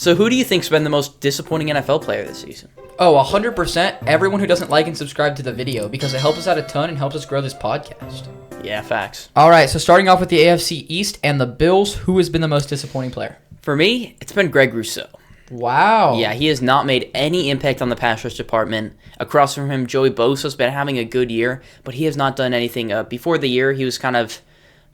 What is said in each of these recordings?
So who do you think's been the most disappointing NFL player this season? Oh, 100%. Everyone who doesn't like and subscribe to the video because it helps us out a ton and helps us grow this podcast. Yeah, facts. All right, so starting off with the AFC East and the Bills, who has been the most disappointing player? For me, it's been Greg Rousseau. Wow. Yeah, he has not made any impact on the pass rush department. Across from him, Joey Bosa's been having a good year, but he has not done anything. Before the year, he was kind of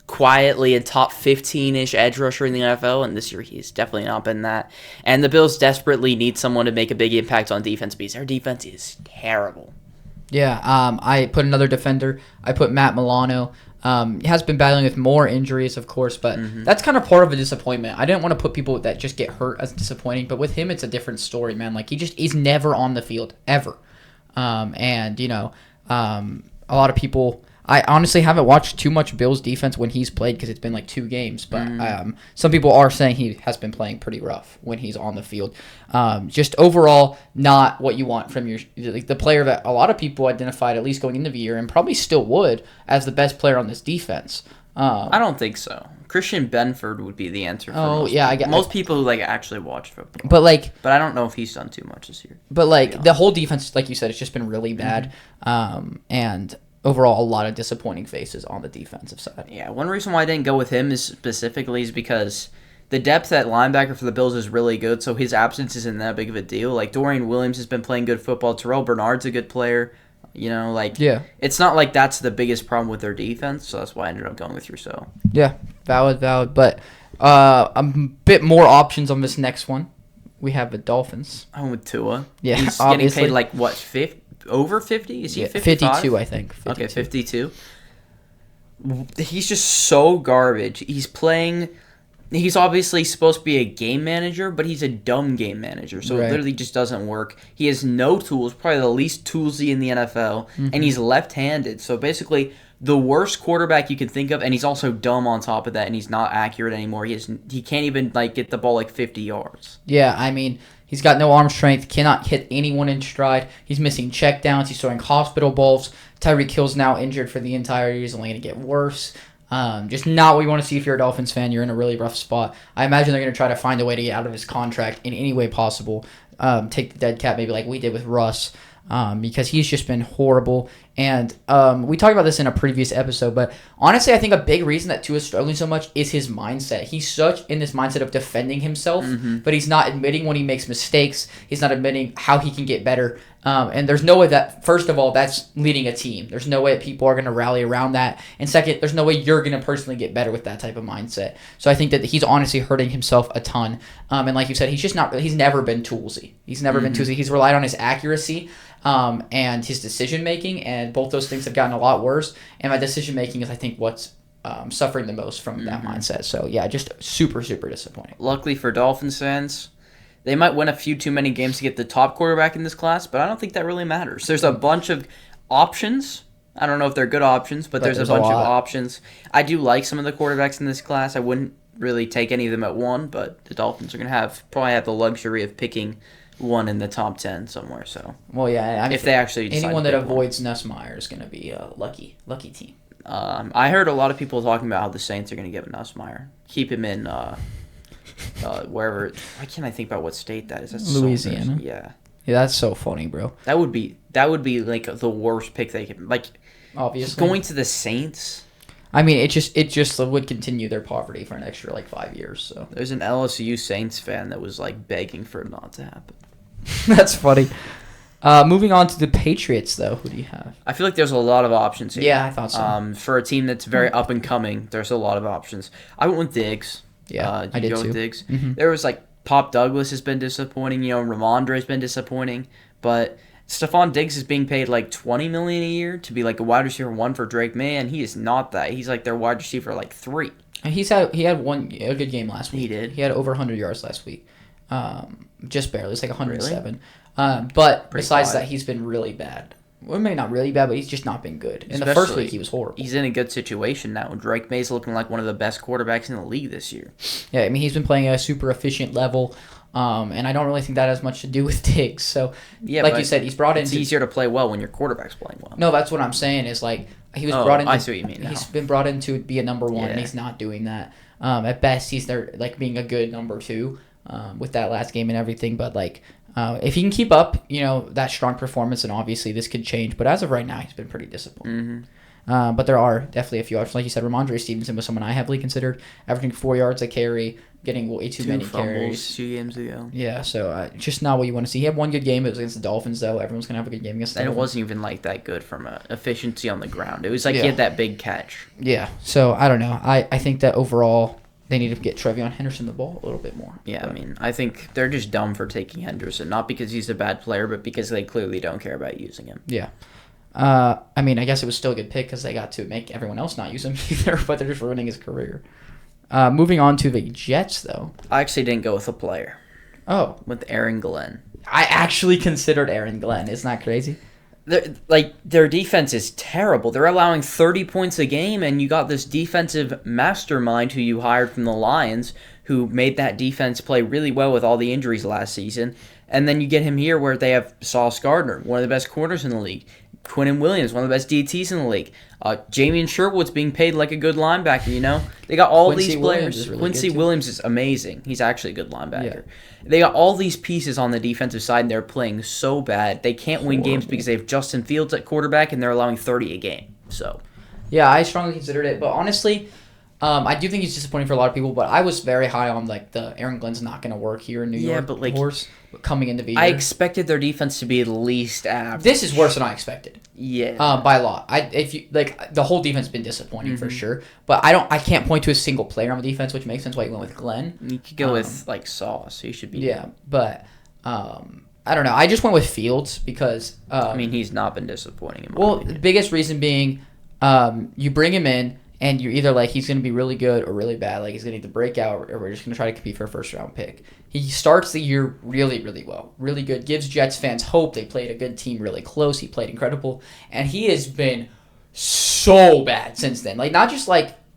quietly a top 15-ish edge rusher in the NFL, and this year he's definitely not been that. And the Bills desperately need someone to make a big impact on defense because their defense is terrible. Yeah, I put another defender. I put Matt Milano. He has been battling with more injuries, of course, but that's kind of part of a disappointment. I didn't want to put people that just get hurt as disappointing, but with him, it's a different story, man. Like, he's never on the field, ever. And, a lot of people... I honestly haven't watched too much Bills defense when he's played because it's been like 2 games. But some people are saying he has been playing pretty rough when he's on the field. Just overall, not what you want from the player that a lot of people identified, at least going into the year, and probably still would, as the best player on this defense. I don't think so. Christian Benford would be the answer for most people who actually watch football. But I don't know if he's done too much this year. But the whole defense, like you said, it's just been really bad. And overall, a lot of disappointing faces on the defensive side. Yeah, one reason why I didn't go with him is because the depth at linebacker for the Bills is really good, so his absence isn't that big of a deal. Like, Dorian Williams has been playing good football. Terrell Bernard's a good player. It's not like that's the biggest problem with their defense, so that's why I ended up going with Rousseau. Yeah, valid. But a bit more options on this next one. We have the Dolphins. I went with Tua. Yeah, he's obviously. getting paid, 50? Over 50? Is he 55? 52, I think. 52. Okay, 52. He's just so garbage. He's obviously supposed to be a game manager, but he's a dumb game manager, so It literally just doesn't work. He has no tools, probably the least toolsy in the NFL, and he's left-handed. So basically, the worst quarterback you can think of, and he's also dumb on top of that, and he's not accurate anymore. He can't even get the ball 50 yards. Yeah, I mean, he's got no arm strength, cannot hit anyone in stride. He's missing checkdowns. He's throwing hospital balls. Tyreek Hill's now injured for the entire year. He's only going to get worse. Just not what you want to see if you're a Dolphins fan. You're in a really rough spot. I imagine they're going to try to find a way to get out of his contract in any way possible. Take the dead cap maybe like we did with Russ. Because he's just been horrible. And we talked about this in a previous episode, but honestly, I think a big reason that Tua is struggling so much is his mindset. He's such in this mindset of defending himself, but he's not admitting when he makes mistakes. He's not admitting how he can get better. And there's no way that, first of all, that's leading a team. There's no way that people are going to rally around that. And second, there's no way you're going to personally get better with that type of mindset. So I think that he's honestly hurting himself a ton. And like you said, he's never been toolsy. He's never been toolsy. He's relied on his accuracy and his decision-making, and both those things have gotten a lot worse. And my decision-making is, I think, what's suffering the most from that mindset. So, yeah, just super, super disappointing. Luckily for Dolphins fans, they might win a few too many games to get the top quarterback in this class, but I don't think that really matters. There's a bunch of options. I don't know if they're good options, but there's a bunch of options. I do like some of the quarterbacks in this class. I wouldn't really take any of them at one, but the Dolphins are going to probably have the luxury of picking one in the top 10 somewhere. So, well, yeah, I mean, if they actually anyone that avoids Nussmeier is going to be a lucky team. I heard a lot of people talking about how the Saints are going to give Nussmeier, keep him in wherever. Why can't I think about what state that is? That's Louisiana. So yeah, that's so funny, bro. That would be like the worst pick they could obviously going to the Saints. I mean, it just would continue their poverty for an extra 5 years. So there's an LSU Saints fan that was begging for it not to happen. That's funny. Moving on to the Patriots, though, who do you have? I feel like there's a lot of options here. Yeah, I thought so. For a team that's very up and coming, there's a lot of options. I went with Diggs. Yeah, I did go too. With Diggs. There was Pop Douglas has been disappointing. Ramondre has been disappointing, but Stephon Diggs is being paid $20 million a year to be a wide receiver 1 for Drake May, and he is not that. He's their wide receiver 3. And he had a good game last week. He did. He had over 100 yards last week. Just barely. It's 107. Really? But besides that, he's been really bad. Well, maybe not really bad, but he's just not been good. In the first week, he was horrible. He's in a good situation now. Drake May's looking like one of the best quarterbacks in the league this year. Yeah, I mean, he's been playing at a super efficient level. And I don't really think that has much to do with Diggs. So, yeah, like you said, he's brought in. It's easier to play well when your quarterback's playing well. No, that's what I'm saying. Is he was brought in. I see what you mean. He's been brought in to be a number 1, and he's not doing that. At best, he's there being a good number 2. with that last game and everything. But like, if he can keep up, that strong performance, then obviously this could change. But as of right now, he's been pretty disappointing. But there are definitely a few others. Like you said, Ramondre Stevenson was someone I heavily considered, averaging 4 yards a carry, getting way too many carries. 2 games ago. Yeah, so just not what you want to see. He had one good game. It was against the Dolphins, though. Everyone's going to have a good game against the Dolphins. And it wasn't even like that good from efficiency on the ground. It was like he had that big catch. Yeah, so I don't know. I think that overall they need to get Trevion Henderson the ball a little bit more. Yeah, but I mean, I think they're just dumb for taking Henderson. Not because he's a bad player, but because they clearly don't care about using him. Yeah. I mean, I guess it was still a good pick because they got to make everyone else not use him either, but they're just ruining his career. Moving on to the Jets, though. I actually didn't go with a player. Oh. With Aaron Glenn. I actually considered Aaron Glenn. Isn't that crazy? Their defense is terrible. They're allowing 30 points a game, and you got this defensive mastermind who you hired from the Lions who made that defense play really well with all the injuries last season. And then you get him here where they have Sauce Gardner, one of the best corners in the league. Quinnen Williams, one of the best DTs in the league. Jamian Sherwood's being paid like a good linebacker, They got all these players. Quincy Williams is amazing. He's actually a good linebacker. Yeah. They got all these pieces on the defensive side, and they're playing so bad. They can't win games because they have Justin Fields at quarterback, and they're allowing 30 a game. So, yeah, I strongly considered it. But honestly, I do think he's disappointing for a lot of people, but I was very high on the Aaron Glenn's not going to work here in New York. Yeah, but coming into the year. I expected their defense to be at least average. This is worse than I expected. Yeah. By a lot. The whole defense has been disappointing for sure, but I can't point to a single player on the defense, which makes sense why you went with Glenn. You could go with Sauce. He should be. Yeah, but I don't know. I just went with Fields because he's not been disappointing. The biggest reason being, you bring him in. And you're either he's going to be really good or really bad. He's going to need to break out or we're just going to try to compete for a first-round pick. He starts the year really, really well. Really good. Gives Jets fans hope. They played a good team really close. He played incredible. And he has been so bad since then. Not just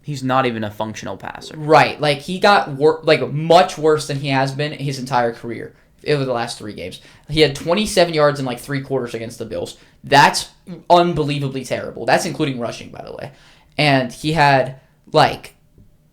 he's not even a functional passer. Right. He got much worse than he has been his entire career over the last 3 games. He had 27 yards in 3 quarters against the Bills. That's unbelievably terrible. That's including rushing, by the way. And he had,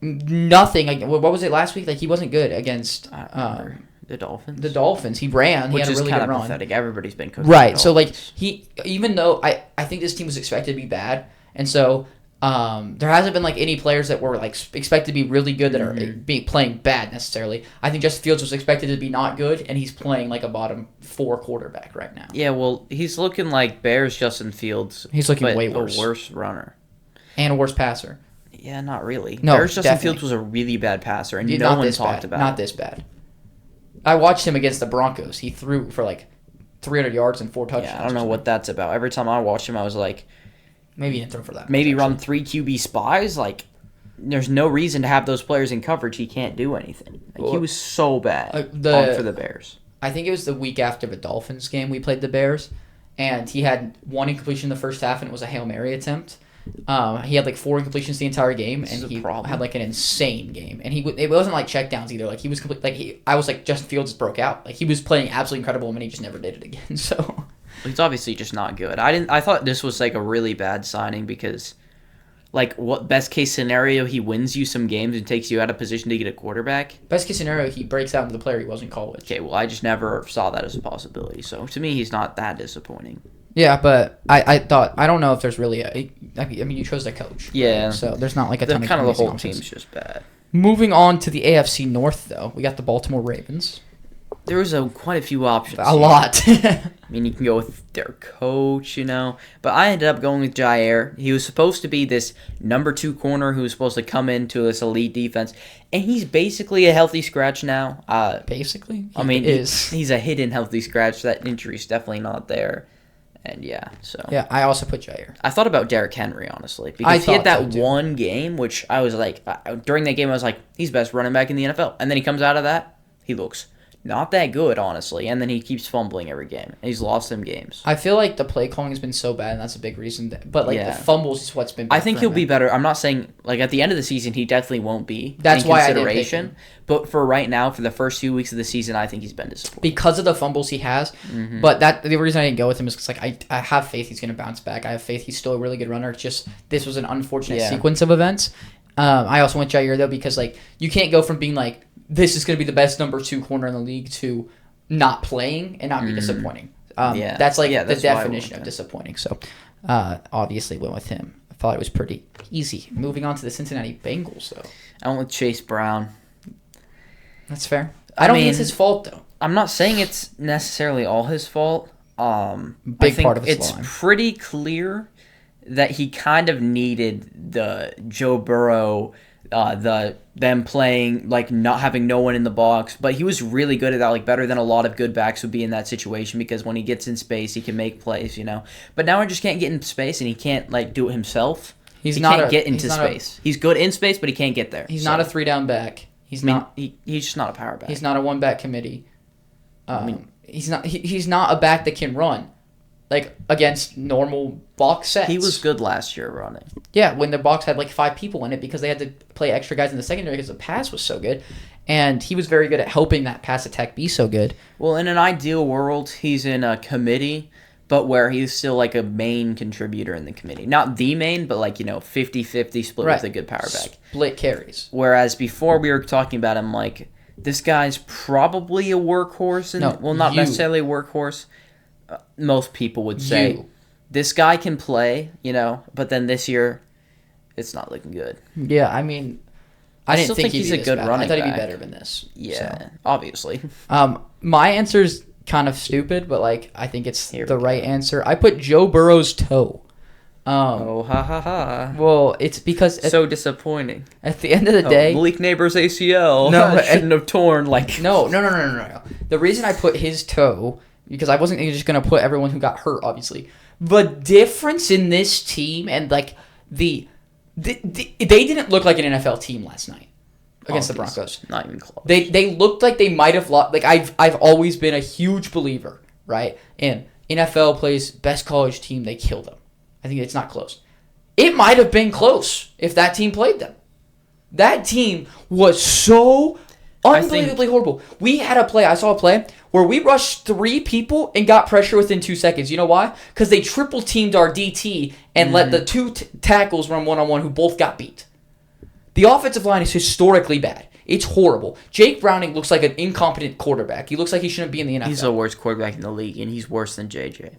nothing. What was it last week? He wasn't good against the Dolphins. The Dolphins. He ran. He had a really good run. Pathetic. Everybody's been coaching. Right. So, he, even though I think this team was expected to be bad, and so there hasn't been, any players that were, expected to be really good that are playing bad necessarily. I think Justin Fields was expected to be not good, and he's playing a bottom 4 quarterback right now. Yeah, well, he's looking like Bears Justin Fields. He's looking way worse. A worse runner. And a worse passer. Yeah, not really. No, Bears Justin Fields was a really bad passer, and no one talked about it. Not this bad. I watched him against the Broncos. He threw for 300 yards and 4 touchdowns. Yeah, I don't know what that's about. Every time I watched him, I was like, maybe he didn't throw for that. Maybe run 3 QB spies. There's no reason to have those players in coverage. He can't do anything. He was so bad for the Bears. I think it was the week after the Dolphins game we played the Bears, and he had 1 incompletion in the first half, and it was a Hail Mary attempt. He had 4 incompletions the entire game, and he had an insane game. And it wasn't checkdowns either. He was complete. I was Justin Fields broke out. He was playing absolutely incredible, and he just never did it again. So he's obviously just not good. I thought this was a really bad signing because, what best case scenario, he wins you some games and takes you out of position to get a quarterback. Best case scenario, he breaks out into the player he was in college. Okay, well, I just never saw that as a possibility. So to me, he's not that disappointing. Yeah, but I thought, I don't know if there's really you chose the coach. Yeah. Right? So there's not a ton of the whole team's just bad. Moving on to the AFC North, though, we got the Baltimore Ravens. There was quite a few options. A lot. You can go with their coach, But I ended up going with Jair. He was supposed to be this number 2 corner who was supposed to come into this elite defense. And he's basically a healthy scratch now. Basically? He's a hidden healthy scratch. That injury's definitely not there. And yeah, I also put Jair. I thought about Derrick Henry, honestly, because he had that one game, which I was during that game, I was like, he's best running back in the NFL. And then he comes out of that, he looks not that good, honestly. And then he keeps fumbling every game. And he's lost some games. I feel the play calling has been so bad, and that's a big reason. But the fumbles is what's been bad. I think he'll be better. I'm not saying, at the end of the season, he definitely won't be. That's in why consideration. I didn't pick him. But for right now, for the first 2 weeks of the season, I think he's been disappointing. Because of the fumbles he has. Mm-hmm. But the reason I didn't go with him is because I have faith he's going to bounce back. I have faith he's still a really good runner. It's just this was an unfortunate sequence of events. I also went Jair though because like you can't go from being like this is going to be the best number 2 corner in the league to not playing and not be disappointing. That's like the definition of disappointing. So obviously went with him. I thought it was pretty easy. Moving on to the Cincinnati Bengals though. I went with Chase Brown. That's fair. I don't think it's his fault though. I'm not saying it's necessarily all his fault. Big part of his it's line. pretty clear that he kind of needed the Joe Burrow, them playing like not having no one in the box, but he was really good at that, like better than a lot of good backs would be in that situation because when he gets in space, he can make plays, you know. But now he just can't get in space and he can't like do it himself. He can't get into space. He's good in space, but he can't get there. He's not a 3-down back. He's just not a power back. He's not a 1-back committee. He's not a back that can run, like against normal box sets. He was good last year running. Yeah, when the box had like 5 people in it because they had to play extra guys in the secondary because the pass was so good, and he was very good at helping that pass attack be so good. Well, in an ideal world, he's in a committee, but where he's still like a main contributor in the committee. Not the main, but like, 50-50 split with a good power back. Split carries. Whereas before we were talking about him like, this guy's probably a workhorse. Not necessarily a workhorse. Most people would say this guy can play, but then this year, it's not looking good. Yeah, I mean, I didn't think he's a good running back. I thought he'd be better than this. Yeah, so. Obviously. My answer's kind of stupid, but like I think it's the right answer. I put Joe Burrow's toe. Well, it's because so disappointing. At the end of the day, Malik Neighbors ACL. No, shouldn't have torn like. No. The reason I put his toe because I wasn't just gonna put everyone who got hurt. Obviously, the difference in this team and like they didn't look like an NFL team last night against the Broncos. Not even close. They looked like they might have lost. Like I've always been a huge believer, right? And NFL plays best college team, they kill them. I think it's not close. It might have been close if that team played them. That team was so unbelievably horrible. I saw a play where we rushed 3 people and got pressure within 2 seconds. You know why? Because they triple teamed our DT and let the 2 tackles run one-on-one who both got beat. The offensive line is historically bad. It's horrible. Jake Browning looks like an incompetent quarterback. He looks like he shouldn't be in the NFL. He's the worst quarterback in the league, and he's worse than JJ.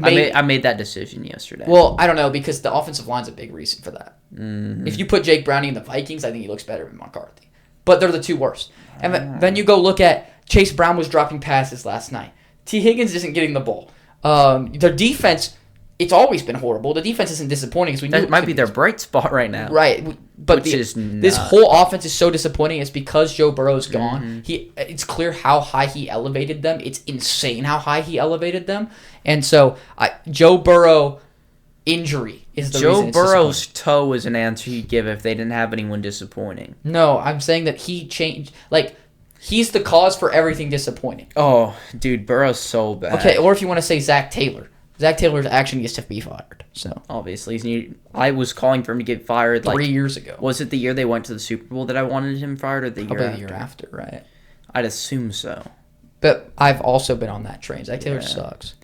I made that decision yesterday. Well, I don't know, because the offensive line's a big reason for that. Mm-hmm. If you put Jake Browning in the Vikings, I think he looks better than McCarthy. But they're the 2 worst. And then you go look at Chase Brown was dropping passes last night. T. Higgins isn't getting the ball. Their defense, it's always been horrible. The defense isn't disappointing. That might be their bright spot right now. Right. But this whole offense is so disappointing. It's because Joe Burrow's gone. Mm-hmm. It's clear how high he elevated them. It's insane how high he elevated them. And so Joe Burrow injury is the reason. Joe Burrow's toe is an answer he'd give if they didn't have anyone disappointing. No, I'm saying that he changed. Like, he's the cause for everything disappointing. Oh, dude, Burrow's so bad. Okay, or if you want to say Zach Taylor. Zach Taylor's action needs to be fired. So obviously, I was calling for him to get fired 3 years ago. Was it the year they went to the Super Bowl that I wanted him fired, or the year after? Right? I'd assume so. But I've also been on that train. Zach Taylor sucks.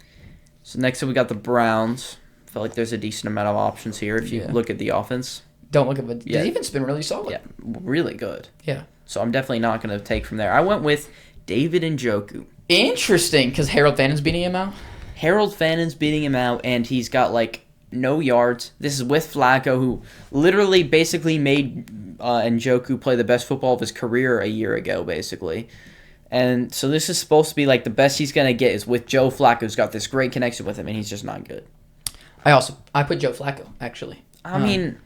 So next up, we got the Browns. I feel like there's a decent amount of options here if you look at the offense. Don't look at the defense. Been really solid. Yeah, really good. Yeah. So I'm definitely not going to take from there. I went with David Njoku. Interesting, because Harold Fannon's beating him out. Harold Fannon's beating him out, and he's got, like, no yards. This is with Flacco, who literally basically made Njoku play the best football of his career a year ago, basically. And so this is supposed to be, like, the best he's going to get is with Joe Flacco, who's got this great connection with him, and he's just not good. I put Joe Flacco, actually. I mean,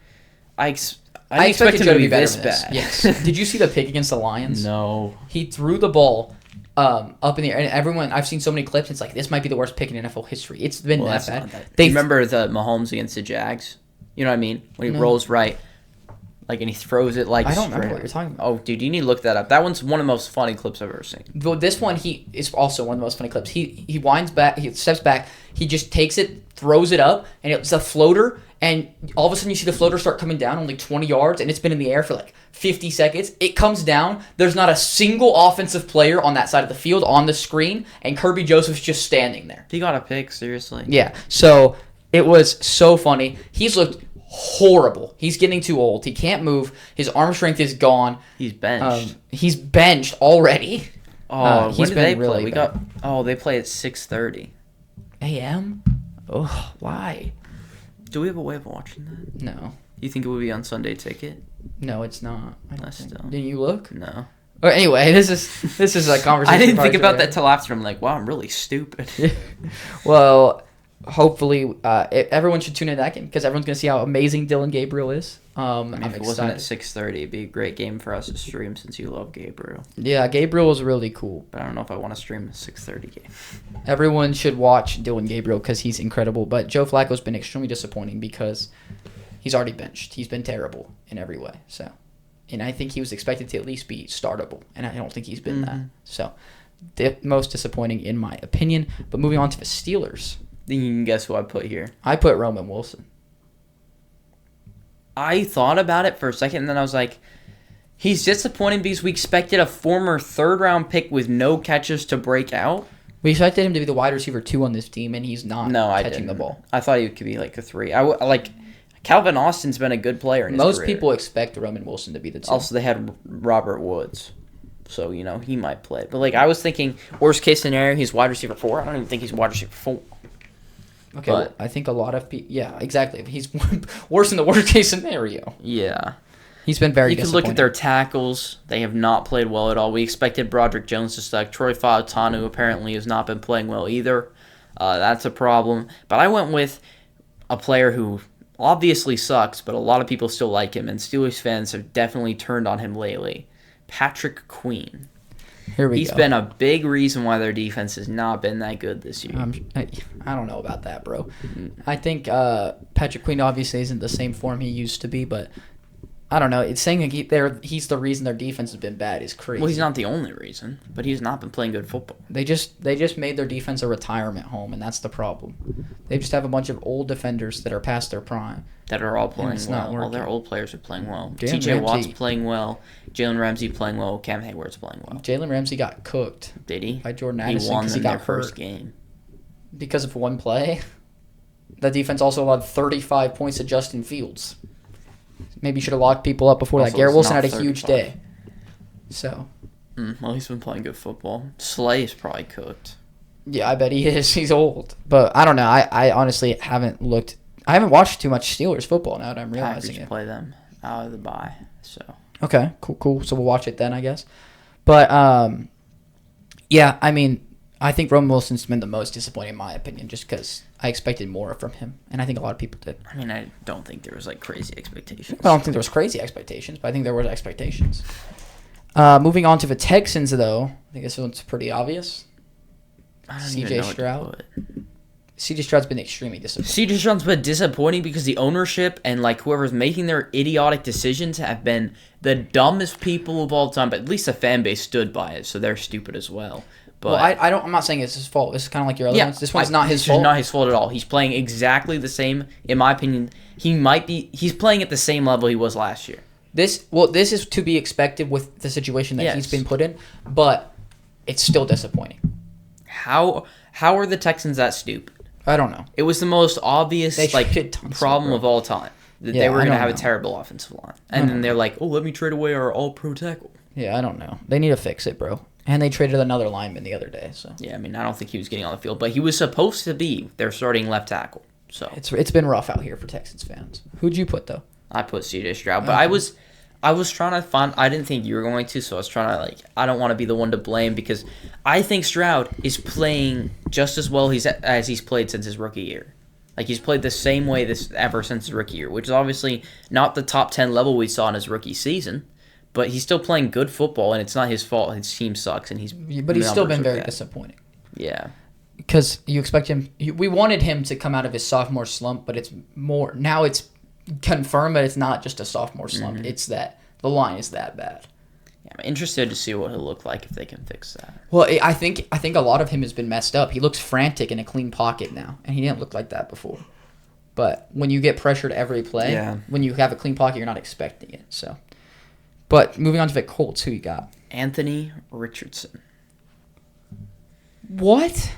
I expected him to be this bad. Yes. Did you see the pick against the Lions? No. He threw the ball up in the air, and everyone, I've seen so many clips, it's like, this might be the worst pick in NFL history. It's been that bad. Do you remember the Mahomes against the Jags? You know what I mean? When he rolls right, like, and he throws it like I don't remember what you're talking about. Oh, dude, you need to look that up. That one's one of the most funny clips I've ever seen. Well, this one, he is also one of the most funny clips. He winds back, he steps back, he just takes it, throws it up, and it's a floater, and all of a sudden you see the floater start coming down only 20 yards, and it's been in the air for like 50 seconds. It comes down. There's not a single offensive player on that side of the field on the screen, and Kirby Joseph's just standing there. He got a pick, seriously. Yeah, so it was so funny. He's looked horrible. He's getting too old. He can't move. His arm strength is gone. He's benched. He's benched already. When he's do been they really play? bad. They play at 6:30. A.M.? Oh, why? Do we have a way of watching that? No. You think it would be on Sunday Ticket? No, it's not. Still. Didn't you look? No. Anyway, this is a conversation. I didn't think about that till after. I'm like, wow, I'm really stupid. Well, hopefully, everyone should tune in that game because everyone's gonna see how amazing Dylan Gabriel is. I'm if it excited. wasn't at 6:30, it'd be a great game for us to stream since you love Gabriel. Yeah, Gabriel is really cool. But I don't know if I want to stream a 6:30 game. Everyone should watch Dylan Gabriel because he's incredible. But Joe Flacco's been extremely disappointing because he's already benched. He's been terrible in every way. So, and I think he was expected to at least be startable, and I don't think he's been that. So, the most disappointing in my opinion. But moving on to the Steelers. Then you can guess who I put here. I put Roman Wilson. I thought about it for a second, and then I was like, he's disappointing because we expected a former third-round pick with no catches to break out. We expected him to be the wide receiver 2 on this team, and he's not catching the ball. I thought he could be like a 3. Calvin Austin's been a good player in his Most career. people expect Roman Wilson to be the 2. Also, they had Robert Woods. So, he might play. But, I was thinking, worst case scenario, he's wide receiver 4. I don't even think he's wide receiver 4. Okay, well, I think a lot of people... Yeah, exactly. He's worse in the worst-case scenario. Yeah. He's been very You disappointing. can look at their tackles. They have not played well at all. We expected Broderick Jones to suck. Troy Fautanu apparently has not been playing well either. That's a problem. But I went with a player who obviously sucks, but a lot of people still like him, and Steelers fans have definitely turned on him lately. Patrick Queen. Here we go. He's been a big reason why their defense has not been that good this year. I don't know about that, bro. I think Patrick Queen obviously isn't the same form he used to be, but I don't know. It's saying he's the reason their defense has been bad is crazy. Well, he's not the only reason, but he's not been playing good football. They just made their defense a retirement home, and that's the problem. They just have a bunch of old defenders that are past their prime. That are all playing it's not well. All working. their old players are playing well. Jalen TJ Watt's Ramsey. playing well. Jalen Ramsey playing well. Cam Hayward's playing well. Jalen Ramsey got cooked. Did he? By Jordan He Addison won because them he got their hurt. first game. Because of one play. The defense also allowed 35 points to Justin Fields. Maybe you should have locked people up before that. Also, Garrett it's Wilson not had a huge 35. day. So, Well, he's been playing good football. Slay is probably cooked. yeah, I bet he is. He's old. But I don't know. I honestly haven't looked. I haven't watched too much Steelers football now that I'm realizing Packers it. play them out of the bye. So Okay, cool. So we'll watch it then, I guess. But, yeah, I mean, I think Roman Wilson's been the most disappointing in my opinion just because I expected more from him. And I think a lot of people did. I mean, I don't think there was crazy expectations. I don't think there was crazy expectations, but I think there were expectations. Moving on to the Texans, though, I think this one's pretty obvious. I don't CJ even know what to Stroud. put. C.J. Stroud's been extremely disappointing. CJ Stroud's been disappointing because the ownership and whoever's making their idiotic decisions have been the dumbest people of all time. But at least the fan base stood by it, so they're stupid as well. But Well, I'm not saying it's his fault. This is kind of like your other ones. This one's not his It's fault. not his fault at all. He's playing exactly the same. In my opinion, he's playing at the same level he was last year. This is to be expected with the situation that he's Yes. been put in, but it's still disappointing. How are the Texans that stupid? I don't know. It was the most obvious They traded Tunsil, problem bro. of all time. That Yeah, they were I going to don't have a know. terrible offensive line. And then they're like, oh, let me trade away our all-pro tackle. Yeah, I don't know. They need to fix it, bro. And they traded another lineman the other day, so Yeah, I mean, I don't think he was getting on the field, but he was supposed to be their starting left tackle. So it's been rough out here for Texans fans. Who'd you put though? I put CJ Stroud, but I was trying to find. I didn't think you were going to, so I was trying to I don't want to be the one to blame because I think Stroud is playing just as well as he's played since his rookie year. He's played the same way ever since his rookie year, which is obviously not the top 10 level we saw in his rookie season, but he's still playing good football, and it's not his fault. His team sucks, and But he's still numbers been are very bad. disappointing. Yeah. Because you expect him. We wanted him to come out of his sophomore slump, but it's more now. It's confirmed that it's not just a sophomore slump. Mm-hmm. It's that the line is that bad. Yeah, I'm interested to see what he'll look like if they can fix that. Well, I think a lot of him has been messed up. He looks frantic in a clean pocket now, and he didn't look like that before. But when you get pressured every play, Yeah. when you have a clean pocket, you're not expecting it. So, but moving on to the Colts, who you got? Anthony Richardson. What?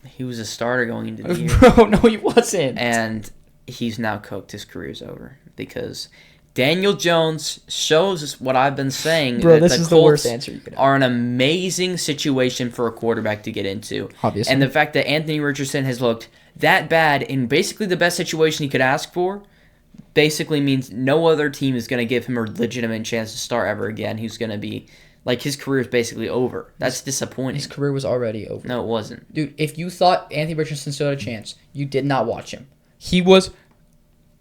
He was a starter going into the year. Bro, no, he wasn't. And he's now cooked. His career's over because Daniel Jones shows us what I've been saying. Bro, this is the worst answer you could have. Are an amazing situation for a quarterback to get into. Obviously. And the fact that Anthony Richardson has looked that bad in basically the best situation he could ask for basically means no other team is going to give him a legitimate chance to start ever again. He's going to be, like, his career is basically over. That's disappointing. His career was already over. No, it wasn't. Dude, if you thought Anthony Richardson still had a chance, you did not watch him. He was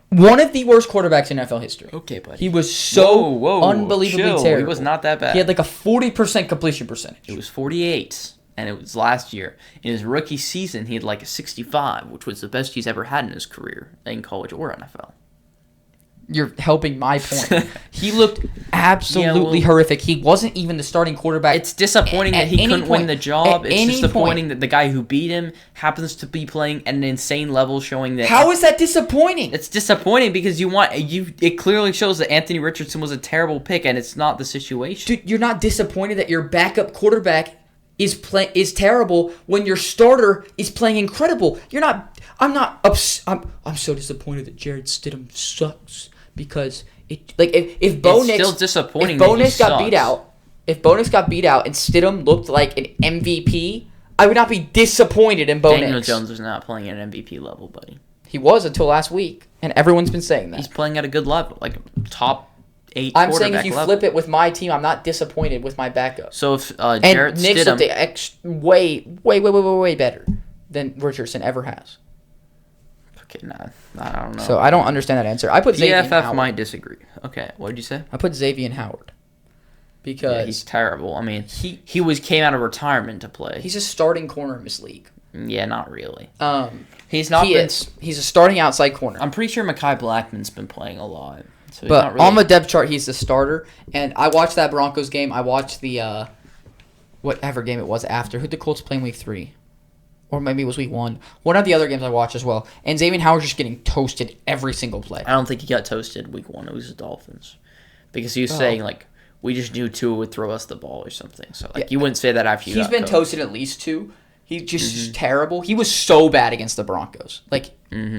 one of the worst quarterbacks in NFL history. Okay, buddy. He was so unbelievably chill. terrible. He was not that bad. He had like a 40% completion percentage. It was 48, and it was last year. In his rookie season, he had like a 65, which was the best he's ever had in his career in college or NFL. You're helping my point. He looked absolutely horrific. He wasn't even the starting quarterback. It's disappointing that he couldn't win the job. It's disappointing that the guy who beat him happens to be playing at an insane level, showing that. How is that disappointing? It's disappointing because it clearly shows that Anthony Richardson was a terrible pick, and it's not the situation. Dude, you're not disappointed that your backup quarterback is terrible when your starter is playing incredible. You're not. I'm so disappointed that Jarrett Stidham sucks. Because if Bo Nix, it's still disappointing. If Bo Nix got beat out, and Stidham looked like an MVP, I would not be disappointed in Bo Nix. Daniel Jones is not playing at an MVP level, buddy. He was until last week, and everyone's been saying that. He's playing at a good level, like top 8 I'm quarterback saying if you level. flip it with my team, I'm not disappointed with my backup. So if Jarrett Nix Stidham... looked way better than Richardson ever has. Okay, I don't know. So I don't understand that answer. I put Xavier PFF might disagree. Okay, what did you say? I put Xavier Howard because he's terrible. I mean, he came out of retirement to play. He's a starting corner in this league. Yeah, not really. He's a starting outside corner. I'm pretty sure Mekhi Blackman's been playing a lot. So but really... on the depth chart, he's the starter. And I watched that Broncos game. I watched the whatever game it was after. Who'd the Colts play in week 3? Or maybe it was week 1. One of the other games I watched as well. And Xavier Howard's just getting toasted every single play. I don't think he got toasted week 1. It was the Dolphins. Because he was saying, like, we just knew Tua would throw us the ball or something. So, like, you wouldn't say that after you got been toasted at least 2. He's just terrible. He was so bad against the Broncos. Like,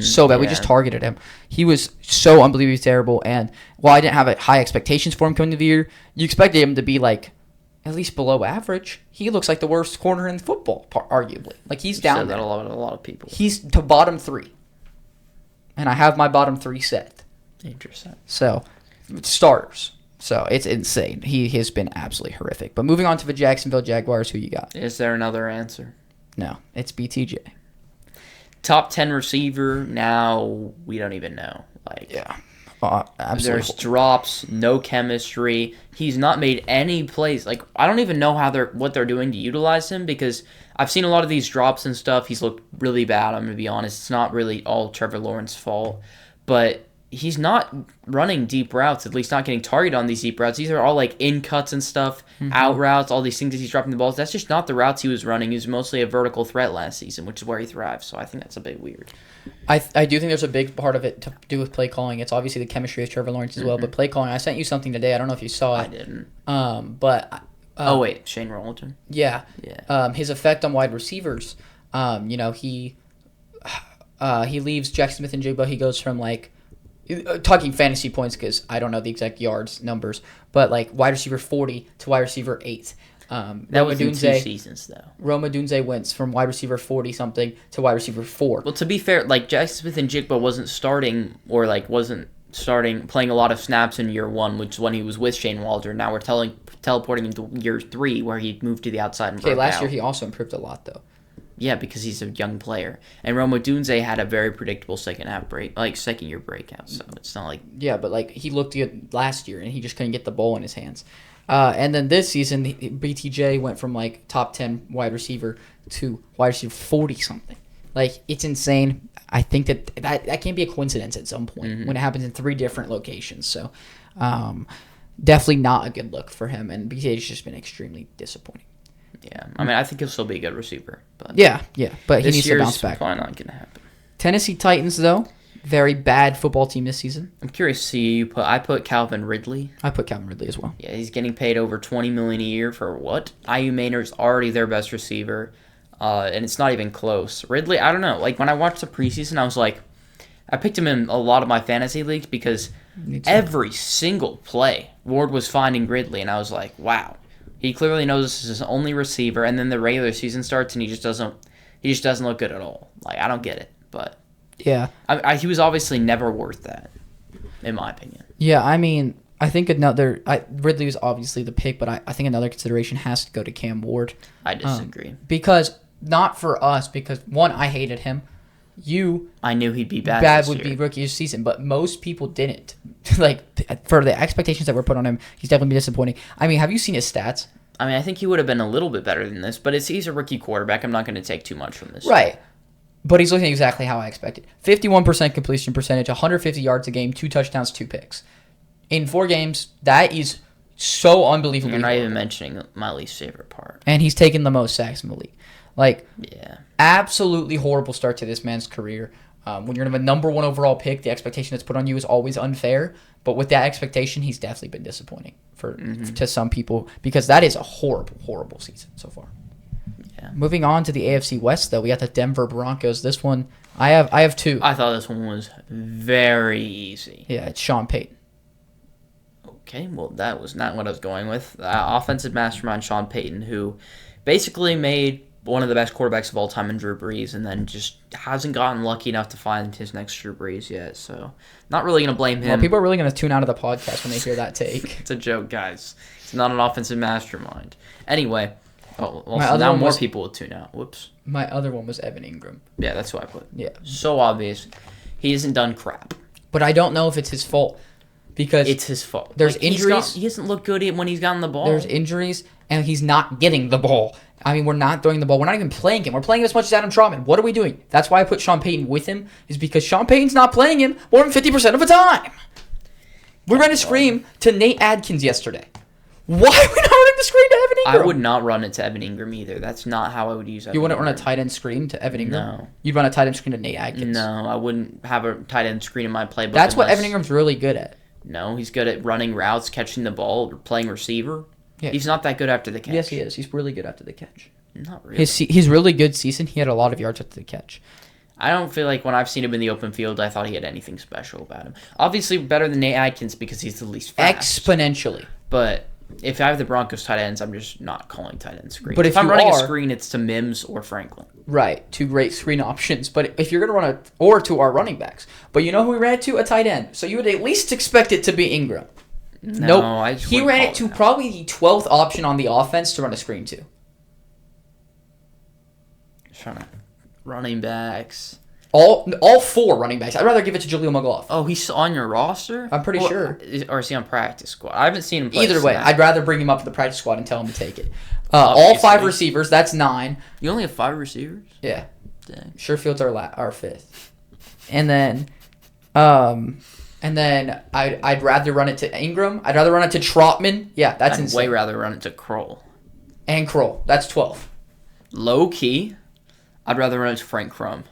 so bad. Yeah. We just targeted him. He was so unbelievably terrible. And while I didn't have high expectations for him coming into the year, you expected him to be, like, at least below average. He looks like the worst corner in football, arguably. Like, he's down there. That a lot of people. He's to bottom 3. And I have my bottom 3 set. Interesting. So, starters. So, it's insane. He has been absolutely horrific. But moving on to the Jacksonville Jaguars, who you got? Is there another answer? No, it's BTJ. Top 10 receiver, now we don't even know. Like, yeah. Absolutely. There's drops, no chemistry. He's not made any plays. Like, I don't even know what they're doing to utilize him because I've seen a lot of these drops and stuff. He's looked really bad, I'm going to be honest. It's not really all Trevor Lawrence's fault. But he's not running deep routes, at least not getting targeted on these deep routes. These are all like in cuts and stuff, out routes, all these things that he's dropping the balls. That's just not the routes he was running. He was mostly a vertical threat last season, which is where he thrives. So I think that's a bit weird. I do think there's a big part of it to do with play calling. It's obviously the chemistry of Trevor Lawrence as well, but play calling. I sent you something today. I don't know if you saw it. I didn't. Oh wait, Shane Rolliton. Yeah. His effect on wide receivers. He leaves Jackson Smith and Jigba. He goes from like talking fantasy points because I don't know the exact yards numbers, but like wide receiver 40 to wide receiver 8. That was in 2 seasons, though. Rome Odunze went from wide receiver 40-something to wide receiver 4. Well, to be fair, like Jackson Smith and Jigba wasn't starting playing a lot of snaps in year 1, which is when he was with Shane Waldron. Now we're teleporting into year 3, where he moved to the outside and broke out. Last year he also improved a lot, though. Yeah, because he's a young player. And Rome Odunze had a very predictable second year breakout, so it's not like... Yeah, but like he looked good last year, and he just couldn't get the ball in his hands. And then this season, BTJ went from like top 10 wide receiver to wide receiver 40-something. Like, it's insane. I think that can't be a coincidence at some point when it happens in 3 different locations. So, definitely not a good look for him. And BTJ's just been extremely disappointing. Yeah, I mean, I think he'll still be a good receiver. But yeah, but he needs to bounce back. This year's probably not going to happen. Tennessee Titans, though, very bad football team this season. I'm curious to see I put Calvin Ridley. I put Calvin Ridley as well. Yeah, he's getting paid over $20 million a year for what? IU Maynard's already their best receiver, and it's not even close. Ridley, I don't know. Like, when I watched the preseason, I was like, I picked him in a lot of my fantasy leagues because every single play, Ward was finding Ridley, and I was like, wow. He clearly knows this is his only receiver, and then the regular season starts, and he just doesn't look good at all. Like, I don't get it, but yeah, he was obviously never worth that, in my opinion. Yeah, I mean, I think Ridley was obviously the pick, but I think another consideration has to go to Cam Ward. I disagree. Because, not for us, because, one, I hated him. I knew he'd be bad. Bad would be rookie season, but most people didn't. Like, for the expectations that were put on him, he's definitely been disappointing. I mean, have you seen his stats? I mean, I think he would have been a little bit better than this, but he's a rookie quarterback. I'm not going to take too much from this. Right. But he's looking exactly how I expected. 51% completion percentage, 150 yards a game, 2 touchdowns, 2 picks. In 4 games, that is so unbelievable. You're not even mentioning my least favorite part. And he's taken the most sacks in the league. Like, yeah. Absolutely horrible start to this man's career. When you're a number 1 overall pick, the expectation that's put on you is always unfair. But with that expectation, he's definitely been disappointing to some people because that is a horrible, horrible season so far. Yeah. Moving on to the AFC West, though, we got the Denver Broncos. This one, I have 2. I thought this one was very easy. Yeah, it's Sean Payton. Okay, well, that was not what I was going with. Offensive mastermind Sean Payton, who basically made one of the best quarterbacks of all time in Drew Brees, and then just hasn't gotten lucky enough to find his next Drew Brees yet. So, not really going to blame him. Well, people are really going to tune out of the podcast when they hear that take. It's a joke, guys. It's not an offensive mastermind. Anyway, now more people will tune out. Whoops. My other one was Evan Ingram. Yeah, that's what I put. Yeah. So obvious. He hasn't done crap. But I don't know if it's his fault. Because it's his fault. There's injuries. He hasn't looked good when he's gotten the ball. There's injuries, and he's not getting the ball. I mean, we're not throwing the ball. We're not even playing him. We're playing him as much as Adam Trautman. What are we doing? That's why I put Sean Payton with him, is because Sean Payton's not playing him more than 50% of the time. We ran a screen to Nate Adkins yesterday. Why are we not running the screen to Evan Ingram? I would not run it to Evan Ingram either. That's not how I would use Evan You wouldn't Ingram. run a tight end screen to Evan Ingram? No. You'd run a tight end screen to Nate Adkins? No, I wouldn't have a tight end screen in my playbook. That's what Evan Ingram's really good at. No, he's good at running routes, catching the ball, playing receiver. Yeah. He's not that good after the catch. Yes, he is. He's really good after the catch. Not really. His really good season, he had a lot of yards after the catch. I don't feel like when I've seen him in the open field, I thought he had anything special about him. Obviously, better than Nate Adkins because he's the least fast. Exponentially. But if I have the Broncos tight ends, I'm just not calling tight end screen. But if I'm you running are, a screen, it's to Mims or Franklin. Right, 2 great screen options. But if you're going to run or to our running backs. But you know who we ran it to? A tight end. So you would at least expect it to be Ingram. No, nope. He ran it to probably the 12th option on the offense to run a screen to. Running backs. All 4 running backs. I'd rather give it to Jaleel McLaughlin. Oh, he's on your roster? I'm pretty sure. Or is he on practice squad? I haven't seen him play. Either way, snap. I'd rather bring him up to the practice squad and tell him to take it. All 5 receivers, that's 9. You only have 5 receivers? Yeah. Dang. Sherfield's our 5th. And then I'd rather run it to Ingram. I'd rather run it to Trautman. Yeah, that's insane. Way rather run it to Kroll. And Kroll. That's 12. Low key, I'd rather run it to Frank Crum.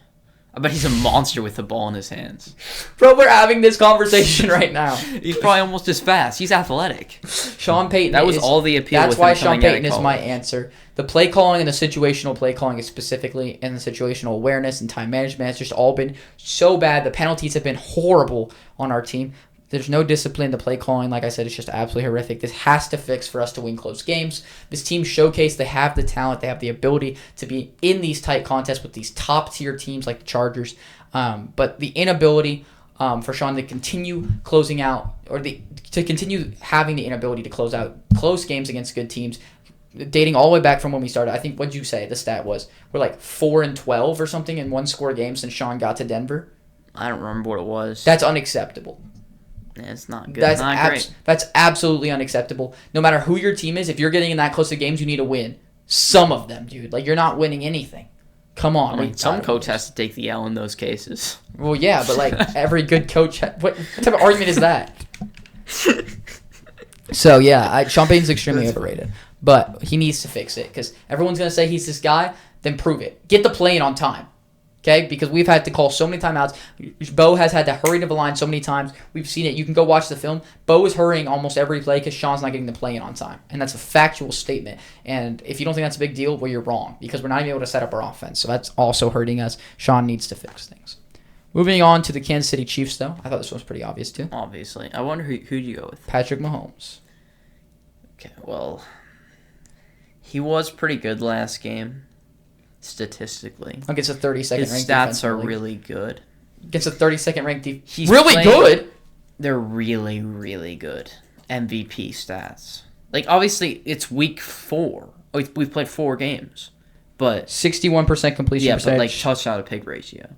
I bet he's a monster with the ball in his hands. Bro, we're having this conversation right now. He's probably almost as fast. He's athletic. Sean Payton. That was all the appeal. That's with why him Sean coming out Payton of is my college. answer. The play calling and the situational play calling is specifically, and the situational awareness and time management has just all been so bad. The penalties have been horrible on our team. There's no discipline. The play calling, like I said, is just absolutely horrific. This has to fix for us to win close games. This team showcased they have the talent. They have the ability to be in these tight contests with these top-tier teams like the Chargers. But the inability for Sean to continue closing out, or to continue having the inability to close out close games against good teams, dating all the way back from when we started. I think, what'd you say the stat was? We're like 4-12 or something in one-score games since Sean got to Denver. I don't remember what it was. That's unacceptable. Yeah, it's not good. Great. That's absolutely unacceptable. No matter who your team is, if you're getting in that close to games, you need to win. Some of them, dude. Like, you're not winning anything. Come on. I mean, some coach has to take the L in those cases. Well, yeah, but like every good coach, what type of argument is that? So yeah, Sean Payton's extremely overrated, but he needs to fix it because everyone's gonna say he's this guy. Then prove it. Get the play in on time. Okay, because we've had to call so many timeouts. Bo has had to hurry to the line so many times. We've seen it. You can go watch the film. Bo is hurrying almost every play because Sean's not getting the play in on time. And that's a factual statement. And if you don't think that's a big deal, well, you're wrong because we're not even able to set up our offense. So that's also hurting us. Sean needs to fix things. Moving on to the Kansas City Chiefs, though. I thought this one was pretty obvious, too. Obviously. I wonder who'd you go with? Patrick Mahomes. Okay, well, he was pretty good last game, statistically. Against a 32nd ranked His defense. stats are really good. Against a 32nd ranked defense. He's Really playing- good? They're really, really good. MVP stats. Like, obviously, it's week 4. We've played 4 games. But 61% completion percentage. but like touchdown to pick ratio.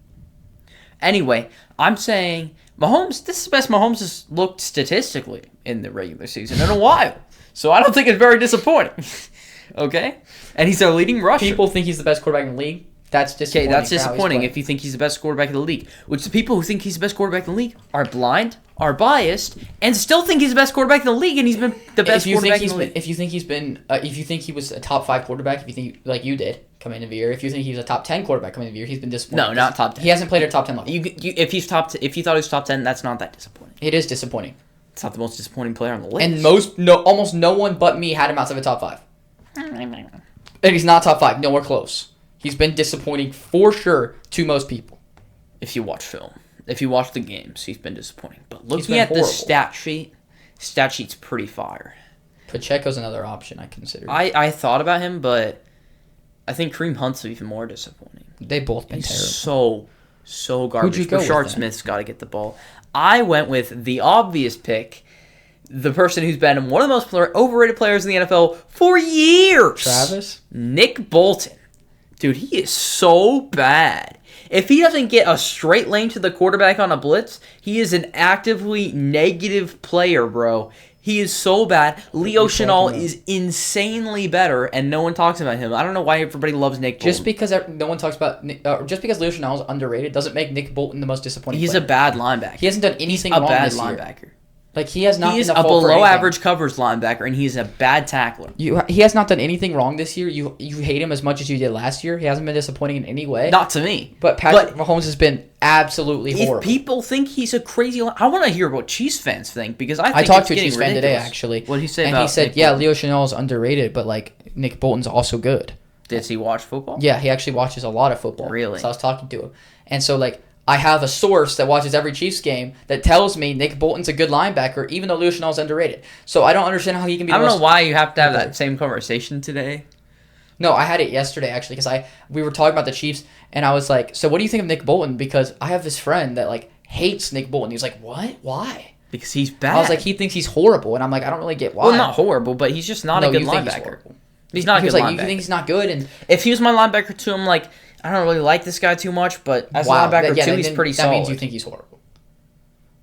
Anyway, I'm saying Mahomes. This is the best Mahomes has looked statistically in the regular season in a while. So I don't think it's very disappointing. Okay, and he's our leading rusher. People think he's the best quarterback in the league. That's disappointing. Okay, that's for how he's disappointing playing. if you think he's the best quarterback in the league. Which the people who think he's the best quarterback in the league are blind, are biased, and still think he's the best quarterback in the league, and he's been the best quarterback in the league. If you think he was a top 5 quarterback, if you think like you did coming into the year, if you think he was a top 10 quarterback coming into the year, he's been disappointing. No, not top 10. He hasn't played at top 10 level. If you thought he was top 10, that's not that disappointing. It is disappointing. It's not the most disappointing player on the list. And almost no one but me had him outside of the top 5. And he's not top 5. Nowhere close. He's been disappointing for sure to most people. If you watch film. If you watch the games, he's been disappointing. But looking been at the horrible. stat sheet's pretty fire. Pacheco's another option I considered. I thought about him, but I think Kareem Hunt's even more disappointing. They both been He's terrible. so garbage. Who'd you go with Rashard then? Smith's got to get the ball. I went with the obvious pick, the person who's been one of the most overrated players in the NFL for years. Travis? Nick Bolton. Dude, he is so bad. If he doesn't get a straight lane to the quarterback on a blitz, he is an actively negative player, bro. He is so bad. Leo Chenal is insanely better, and no one talks about him. I don't know why everybody loves Nick Bolton. Just because no one talks about just because Leo Chenal is underrated doesn't make Nick Bolton the most disappointing He's player. a bad linebacker. He hasn't done anything a wrong bad this year. linebacker. Like he has not. He is been a the fault for below anything. average coverage linebacker, and he's a bad tackler. He has not done anything wrong this year. You hate him as much as you did last year. He hasn't been disappointing in any way. Not to me. But Patrick Mahomes has been absolutely horrible. If people think he's a crazy, I want to hear what Chiefs fans think because I talked it's to a getting Chiefs fan today ridiculous. actually. What did he say and about? he said, Nick "Yeah, Bolton? Leo Chenal is underrated, but like Nick Bolton's also good." Does he watch football? Yeah, he actually watches a lot of football. Really? So I was talking to him, and so like I have a source that watches every Chiefs game that tells me Nick Bolton's a good linebacker, even though Leo Chenal's underrated. So I don't understand how he can be. I don't know why you have to have that same conversation today. No, I had it yesterday actually because we were talking about the Chiefs, and I was like, "So what do you think of Nick Bolton?" Because I have this friend that like hates Nick Bolton. He was like, "What? Why?" Because he's bad. I was like, he thinks he's horrible, and I'm like, I don't really get why. well, not horrible, but he's just not a good you think he's linebacker. horrible. He's not a He was good like, linebacker. you think he's not good, and If he was my linebacker too, I'm like, I don't really like this guy too much, but as a linebacker too, he's pretty that solid. means you think he's horrible.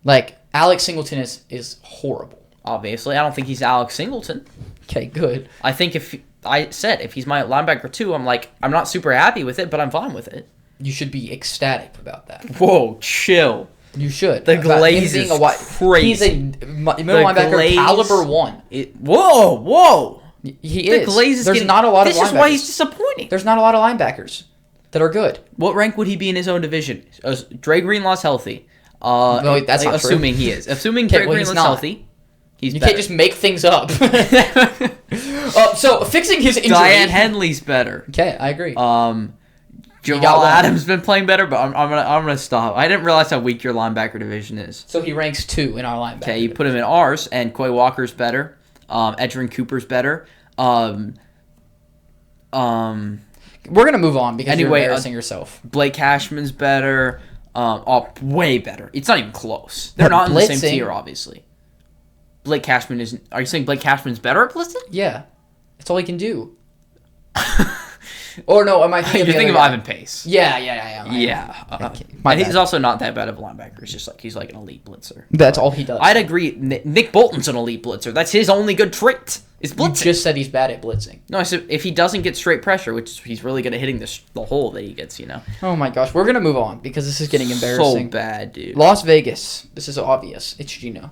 Like Alex Singleton is horrible. Obviously, I don't think he's Alex Singleton. Okay, good. I think if he's my linebacker too, I'm like, I'm not super happy with it, but I'm fine with it. You should be ecstatic about that. Whoa, chill. You should. The About glaze him being is crazy. He's a middle linebacker glaze- caliber 1. Whoa. He The is. glaze is There's getting, not a lot of This linebackers. is why he's disappointing. There's not a lot of linebackers that are good. What rank would he be in his own division? Dre Greenlaw's healthy. No, that's not true. assuming he is. Assuming Okay, Dre well, he's Greenlaw's not. healthy. He's You better. can't just make things up. So fixing his injury. Diane Henley's better. Okay, I agree. Jamal got one. Adams been playing better, but I'm gonna stop. I didn't realize how weak your linebacker division is. So he ranks 2 in our linebacker. Okay, you put him in ours, and Quay Walker's better. Edgerrin Cooper's better. We're gonna move on because Anyway, you're embarrassing yourself. Blake Cashman's better. Way better. It's not even close. They're But not in the same blitzing- tier, obviously. Blake Cashman isn't. Are you saying Blake Cashman's better at blitzing? Yeah, that's all he can do. Or no, am I thinking? You're of the thinking of other guy? Ivan Pace. Yeah. Yeah. Okay, my And he's bad. also not that bad of a linebacker. It's just like he's like an elite blitzer. That's all he does. I'd agree. Nick Bolton's an elite blitzer. That's his only good trait. Is You blitzing. just said he's bad at blitzing. No, I said if he doesn't get straight pressure, which he's really good at hitting the hole that he gets, Oh my gosh, we're gonna move on because this is getting embarrassing. So bad, dude. Las Vegas. This is obvious. It's Gino.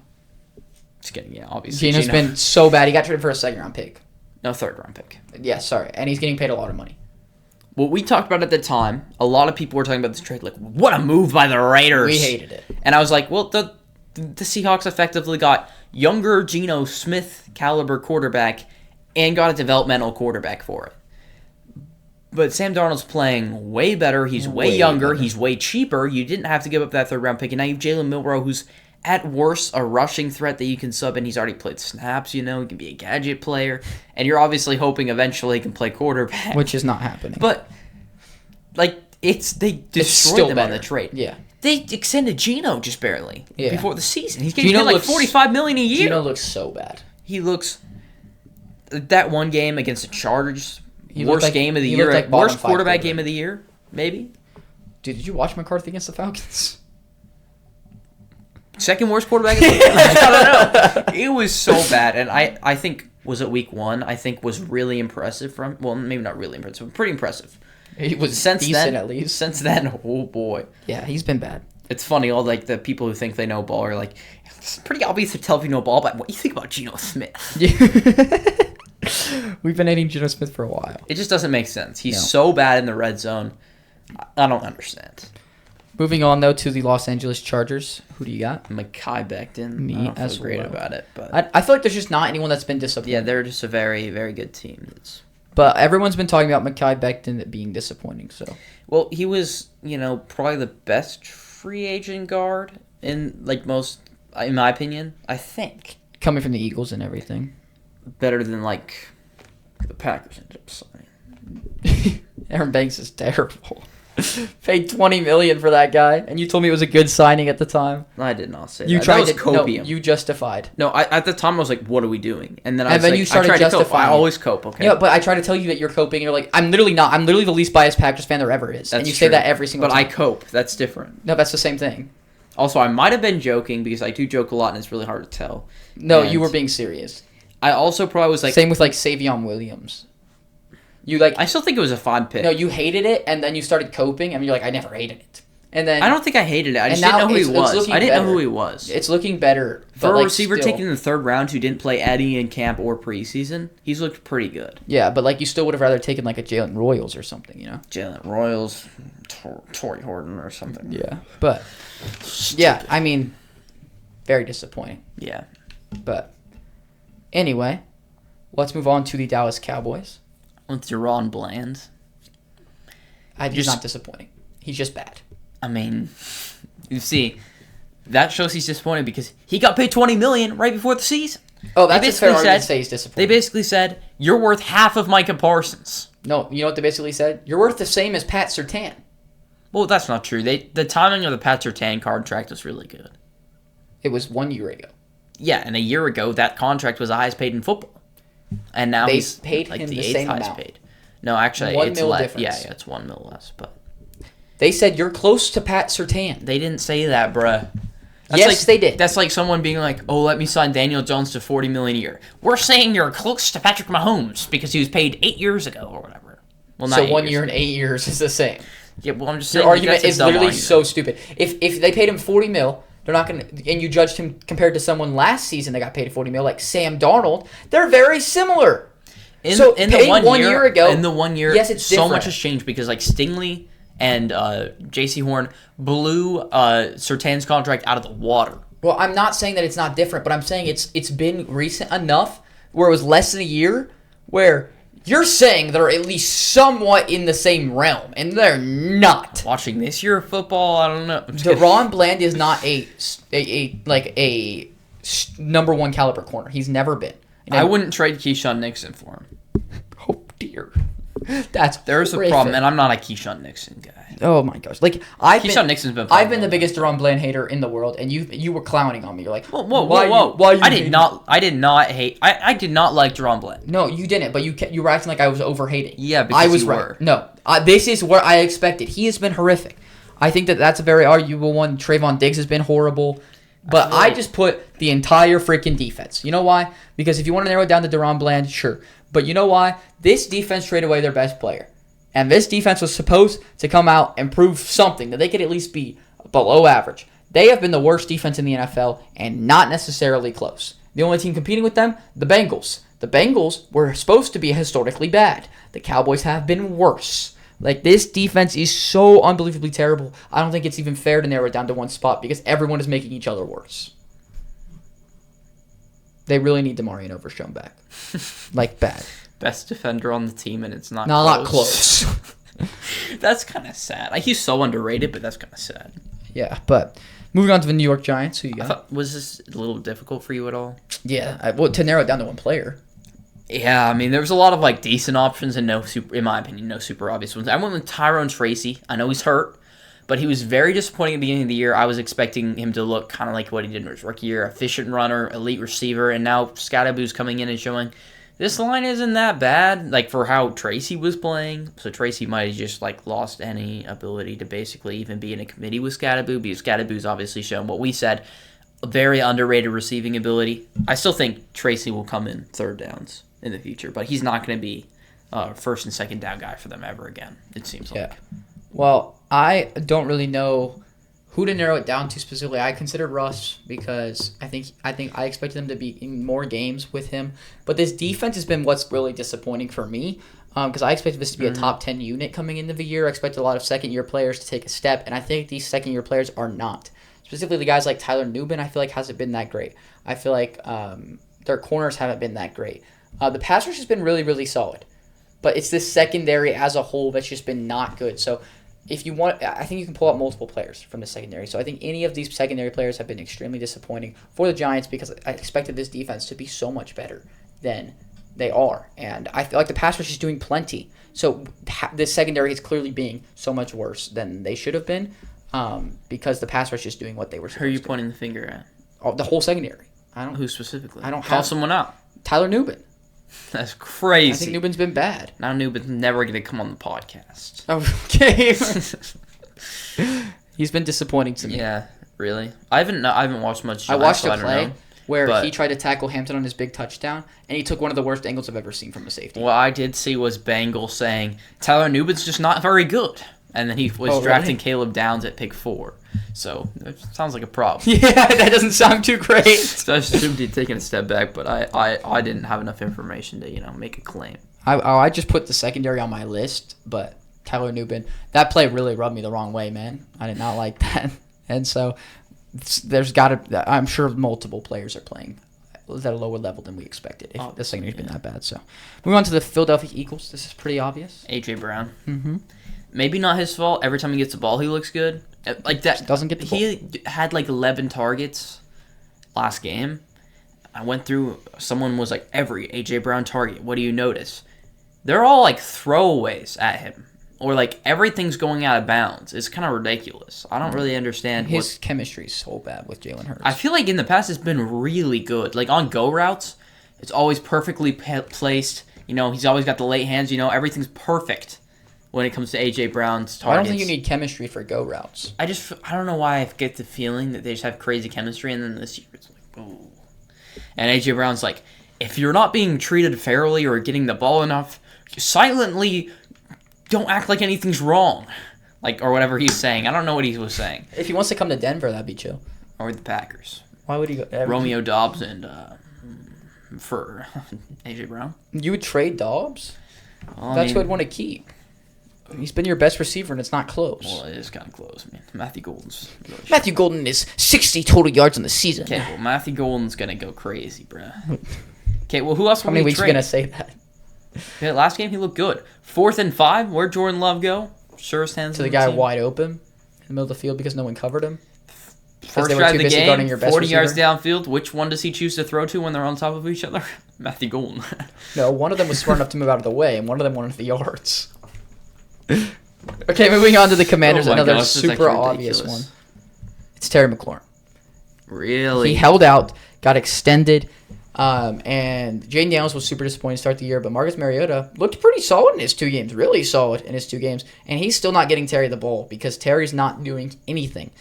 It's getting obviously. Gino's been so bad. He got traded for a 2nd-round pick. no 3rd-round pick. Yeah, sorry, and he's getting paid a lot of money. What we talked about at the time, a lot of people were talking about this trade like, what a move by the Raiders. We hated it. And I was like, well, the Seahawks effectively got younger Geno Smith caliber quarterback and got a developmental quarterback for it. But Sam Darnold's playing way better. He's way younger. Better. He's way cheaper. You didn't have to give up that third-round pick. And now you have Jalen Milroe, who's at worst a rushing threat that you can sub, and he's already played snaps, He can be a gadget player. And you're obviously hoping eventually he can play quarterback. Which is not happening. But, they destroyed them on the trade. Yeah. They extended Geno just barely before the season. He's getting paid like $45 million a year. Geno looks so bad. He looks... That one game against the Chargers... Worst game of the year. Worst quarterback game of the year, maybe. Dude, did you watch McCarthy against the Falcons? Second worst quarterback of the year? I don't know. It was so bad. And I think, was it week 1? I think was really impressive from... Well, maybe not really impressive, but pretty impressive. He was decent at least. Since then, oh boy. Yeah, he's been bad. It's funny, all the people who think they know ball are like, it's pretty obvious to tell if you know ball, but what do you think about Geno Smith? Yeah. We've been hating Geno Smith for a while. It just doesn't make sense. He's so bad in the red zone. I don't understand. Moving on, though, to the Los Angeles Chargers. Who do you got? Mekhi Becton. I don't feel great about it. But I feel like there's just not anyone that's been disappointed. Yeah, they're just a very, very good team. But everyone's been talking about Mekhi Becton being disappointing. So, well, he was, probably the best free agent guard in my opinion, I think. Coming from the Eagles and everything. Better than the Packers ended up signing. Aaron Banks is terrible. Paid $20 million for that guy, and you told me it was a good signing at the time. I did not say you that. Tried that was copium. No, you justified. No, at the time I was like, "What are we doing?" And then you started justifying. I always cope. Okay. Yeah, but I try to tell you that you're coping, and you're like, "I'm literally not. I'm literally the least biased Packers fan there ever is." That's and you true. say that every single time. But I cope. That's different. No, that's the same thing. Also, I might have been joking because I do joke a lot, and it's really hard to tell. No, you were being serious. I also probably was like... Same with, Savion Williams. I still think it was a fun pick. No, you hated it, and then you started coping, and you're like, I never hated it. And then... I don't think I hated it. I just didn't know who he was. I didn't know who he was. It's looking better. For a receiver taken in the third round who didn't play Eddie in camp or preseason, he's looked pretty good. Yeah, but, you still would have rather taken, a Jalen Royals or something, Jalen Royals, Torrey Horton or something. Yeah, but... Yeah, I mean, very disappointing. Yeah. But... Anyway, let's move on to the Dallas Cowboys. With DaRon Bland. He's not disappointing. He's just bad. I mean, you see, that shows he's disappointing because he got paid $20 million right before the season. Oh, that's a fair argument to say he's disappointing. They basically said, you're worth half of Micah Parsons. No, you know what they basically said? You're worth the same as Pat Surtain. Well, that's not true. The timing of the Pat Surtain contract was really good. It was 1 year ago. Yeah, and a year ago, that contract was the highest paid in football. And now he's paid him the same amount. Paid. No, actually, it's less. Difference. Yeah, it's $1 million less. But they said you're close to Pat Surtain. They didn't say that, bruh. Yes, they did. That's like someone being like, "Oh, let me sign Daniel Jones to $40 million a year." We're saying you're close to Patrick Mahomes because he was paid 8 years ago or whatever. Well, not so 1 year and 8 years is the same. Yeah, well, I'm just saying your argument is literally so stupid. If they paid him $40 million. They're not gonna, and you judged him compared to someone last season that got paid $40 million, like Sam Darnold. They're very similar. In the 1 year ago, in the 1 year, yes, it's different. So much has changed because Stingley and J.C. Horn blew Surtain's contract out of the water. Well, I'm not saying that it's not different, but I'm saying it's been recent enough where it was less than a year where you're saying they're at least somewhat in the same realm, and they're not. Watching this year of football, I don't know. DaRon Bland is not a number one caliber corner. He's never been. I wouldn't trade Keyshawn Nixon for him. Oh dear, there's a problem, and I'm not a Keyshawn Nixon guy. Oh my gosh, Keyshawn Nixon's been. I've been the biggest DaRon Bland hater in the world, and you were clowning on me. You're like, whoa! Why I did not hate. I did not like DaRon Bland. No, you didn't. But you were acting like I was over hating. Yeah, because I was you right. were. No, this is what I expected. He has been horrific. I think that's a very arguable one. Trayvon Diggs has been horrible. But I just put the entire freaking defense. You know why? Because if you want to narrow it down to DaRon Bland, sure. But you know why? This defense traded away their best player. And this defense was supposed to come out and prove something, that they could at least be below average. They have been the worst defense in the NFL and not necessarily close. The only team competing with them, the Bengals. The Bengals were supposed to be historically bad. The Cowboys have been worse. This defense is so unbelievably terrible. I don't think it's even fair to narrow it down to one spot because everyone is making each other worse. They really need Demarion Overshown back. Bad. best defender on the team, and it's not a lot close. That's kind of sad. Like, he's so underrated, but that's kind of sad. Yeah, but moving on to the New York Giants, who you got? Was this a little difficult for you at all? Yeah, to narrow it down to one player. Yeah, I mean, there was a lot of like decent options and in my opinion, no super obvious ones. I went with Tyrone Tracy. I know he's hurt, but he was very disappointing at the beginning of the year. I was expecting him to look kind of like what he did in his rookie year, efficient runner, elite receiver, and now Scadaboo's coming in and showing this line isn't that bad, like for how Tracy was playing. So Tracy might have just like lost any ability to basically even be in a committee with Scadaboo, because Scadaboo's obviously shown what we said, a very underrated receiving ability. I still think Tracy will come in third downs in the future, but he's not going to be first and second down guy for them ever again, it seems like. Yeah. Well, I don't really know who to narrow it down to specifically. I considered Russ because I think I expected them to be in more games with him, but this defense has been what's really disappointing for me, because I expected this to be a top 10 unit coming into the year. I expected a lot of second-year players to take a step, and I think these second-year players are not. Specifically, the guys like Tyler Nubin, I feel like hasn't been that great. I feel like their corners haven't been that great. The pass rush has been really, really solid, but it's this secondary as a whole that's just been not good. So if you want, I think you can pull out multiple players from the secondary. So I think any of these secondary players have been extremely disappointing for the Giants, because I expected this defense to be so much better than they are. And I feel like the pass rush is doing plenty. So this secondary is clearly being so much worse than they should have been, because the pass rush is doing what they were supposed to. Who are you pointing the finger at? Oh, the whole secondary. Who specifically? I don't Call have someone out. Tyler Nubin. That's crazy. I think Nubin's been bad. Now Nubin's never going to come on the podcast. Okay. He's been disappointing to me. Yeah, really? I haven't watched much. I watched a play know, where he tried to tackle Hampton on his big touchdown, and he took one of the worst angles I've ever seen from a safety. What I did see was Bengal saying, Tyler Nubin's just not very good. And then he was drafting Caleb Downs at pick 4. So, it sounds like a problem. Yeah, that doesn't sound too great. So I assumed he'd taken a step back, but I didn't have enough information to, make a claim. I just put the secondary on my list, but Tyler Nubin, that play really rubbed me the wrong way, man. I did not like that. And so, I'm sure multiple players are playing at a lower level than we expected if the secondary's been that bad. So, moving on to the Philadelphia Eagles. This is pretty obvious. A.J. Brown. Mm-hmm. Maybe not his fault. Every time he gets the ball, he looks good. Like that. Just doesn't get the ball. He had like 11 targets last game. I went through. Someone was like, every A.J. Brown target. What do you notice? They're all like throwaways at him, or like everything's going out of bounds. It's kind of ridiculous. I don't really understand. His chemistry's so bad with Jalen Hurts. I feel like in the past it's been really good. Like on go routes, it's always perfectly placed. He's always got the late hands. Everything's perfect when it comes to A.J. Brown's targets. I don't think you need chemistry for go routes. I don't know why I get the feeling that they just have crazy chemistry, and then this year it's like, ooh. And A.J. Brown's like, if you're not being treated fairly or getting the ball enough, silently don't act like anything's wrong. Like, or whatever he's saying. I don't know what he was saying. If he wants to come to Denver, that'd be chill. Or the Packers. Why would he go? Romeo Doubs and for A.J. Brown. You would trade Dobbs? Well, That's who I'd want to keep. He's been your best receiver, and it's not close. Well, it is kind of close, man. Matthew Golden's really Matthew Golden is 60 total yards in the season. Okay, well, Matthew Golden's going to go crazy, bruh. Okay, well, who else How many weeks are you going to say that? Okay, last game, he looked good. 4th and 5, where'd Jordan Love go? Surest hands to the guy wide open in the middle of the field because no one covered him? First drive of the game, 40 yards downfield. Which one does he choose to throw to when they're on top of each other? Matthew Golden. No, one of them was smart enough to move out of the way, and one of them wanted the yards. Okay, moving on to the Commanders, another super obvious one. It's Terry McLaurin. Really? He held out, got extended, and Jaden Daniels was super disappointed to start the year, but Marcus Mariota looked pretty solid in his 2 games, really solid in his 2 games, and he's still not getting Terry the ball because Terry's not doing anything.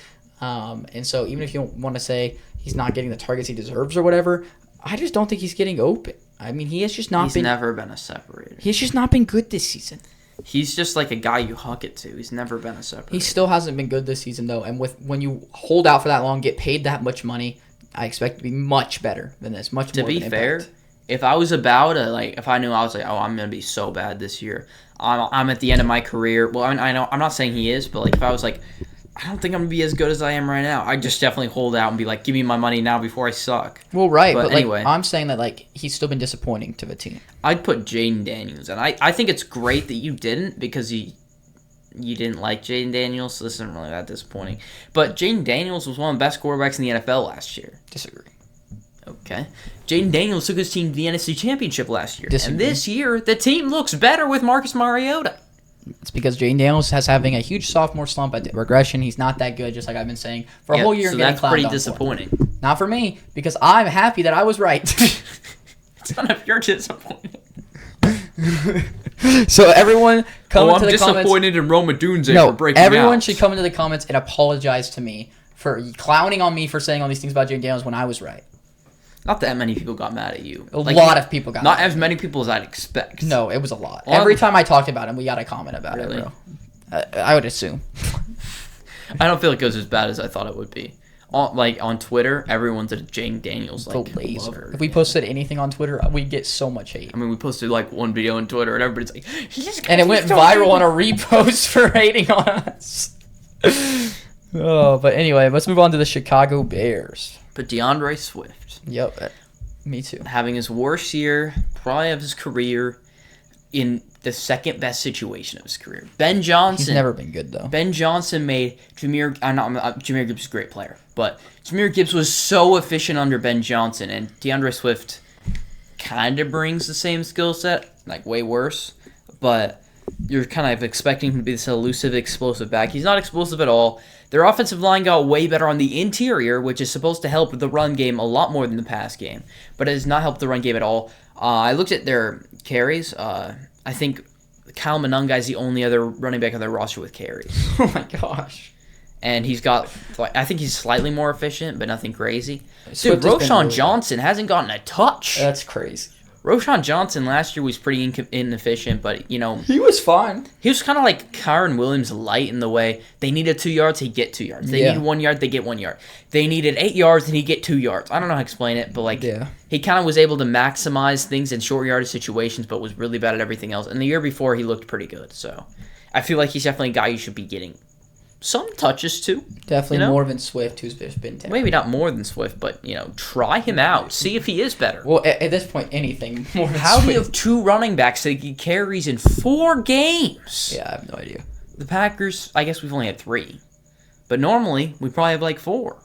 And so even if you want to say he's not getting the targets he deserves or whatever, I just don't think he's getting open. I mean, he has just not been... He's never been a separator. He's just not been good this season. He's just like a guy you huck it to. He's never been a separator. He still hasn't been good this season, though. And when you hold out for that long, get paid that much money, I expect to be much better than this. Much more. To be fair, if I was about to, if I knew I was like, oh, I'm going to be so bad this year, I'm at the end of my career. Well, I know I'm not saying he is, but if I was like, I don't think I'm going to be as good as I am right now. I just definitely hold out and be like, give me my money now before I suck. Well, right, but anyway. I'm saying that, he's still been disappointing to the team. I'd put Jaden Daniels, and I think it's great that you didn't because you didn't like Jaden Daniels, so this isn't really that disappointing. But Jaden Daniels was one of the best quarterbacks in the NFL last year. Disagree. Okay. Jaden Daniels took his team to the NFC Championship last year. Disagree. And this year, the team looks better with Marcus Mariota. It's because Jaden Daniels has having a huge sophomore slump at regression. He's not that good, just like I've been saying for a whole year. So getting that's pretty clowned on disappointing. For. Not for me, because I'm happy that I was right. It's not if you're disappointed. So everyone come into the comments. I'm disappointed in Roma Dunze for breaking out. Everyone should come into the comments and apologize to me for clowning on me for saying all these things about Jaden Daniels when I was right. Not that many people got mad at you. A lot of people got mad. Not mad as many people as I'd expect. No, it was a lot. Every time I talked about him, we got a comment about it, bro. I would assume. I don't feel like it was as bad as I thought it would be. On Twitter, everyone's a Jaden Daniels lover. If we posted anything on Twitter, we'd get so much hate. I mean, we posted one video on Twitter, and everybody's like, and it went viral on a repost for hating on us. But anyway, let's move on to the Chicago Bears. But DeAndre Swift. Yep, me too. Having his worst year, probably of his career, in the second best situation of his career. Ben Johnson. He's never been good, though. Ben Johnson made Jahmyr Gibbs is a great player, but Jahmyr Gibbs was so efficient under Ben Johnson, and DeAndre Swift kind of brings the same skill set, way worse, but you're kind of expecting him to be this elusive, explosive back. He's not explosive at all. Their offensive line got way better on the interior, which is supposed to help the run game a lot more than the pass game, but it has not helped the run game at all. I looked at their carries. I think Kyle Monunga is the only other running back on their roster with carries. Oh my gosh. And I think he's slightly more efficient, but nothing crazy. Dude, Roschon Johnson hasn't gotten a touch. That's crazy. Roschon Johnson last year was pretty inefficient, but, He was fine. He was kind of like Kyron Williams light in the way they needed 2 yards, he'd get 2 yards. They needed 1 yard, they get 1 yard. They needed 8 yards, and he'd get 2 yards. I don't know how to explain it, but, he kind of was able to maximize things in short yardage situations, but was really bad at everything else. And the year before, he looked pretty good. So I feel like he's definitely a guy you should be getting some touches to. Definitely more than Swift, who's been terrible. Maybe not more than Swift, but, try him out. See if he is better. Well, at this point, anything more than How Swift. do you have 2 running backs that get carries in 4 games? Yeah, I have no idea. The Packers, I guess we've only had 3. But normally, we probably have 4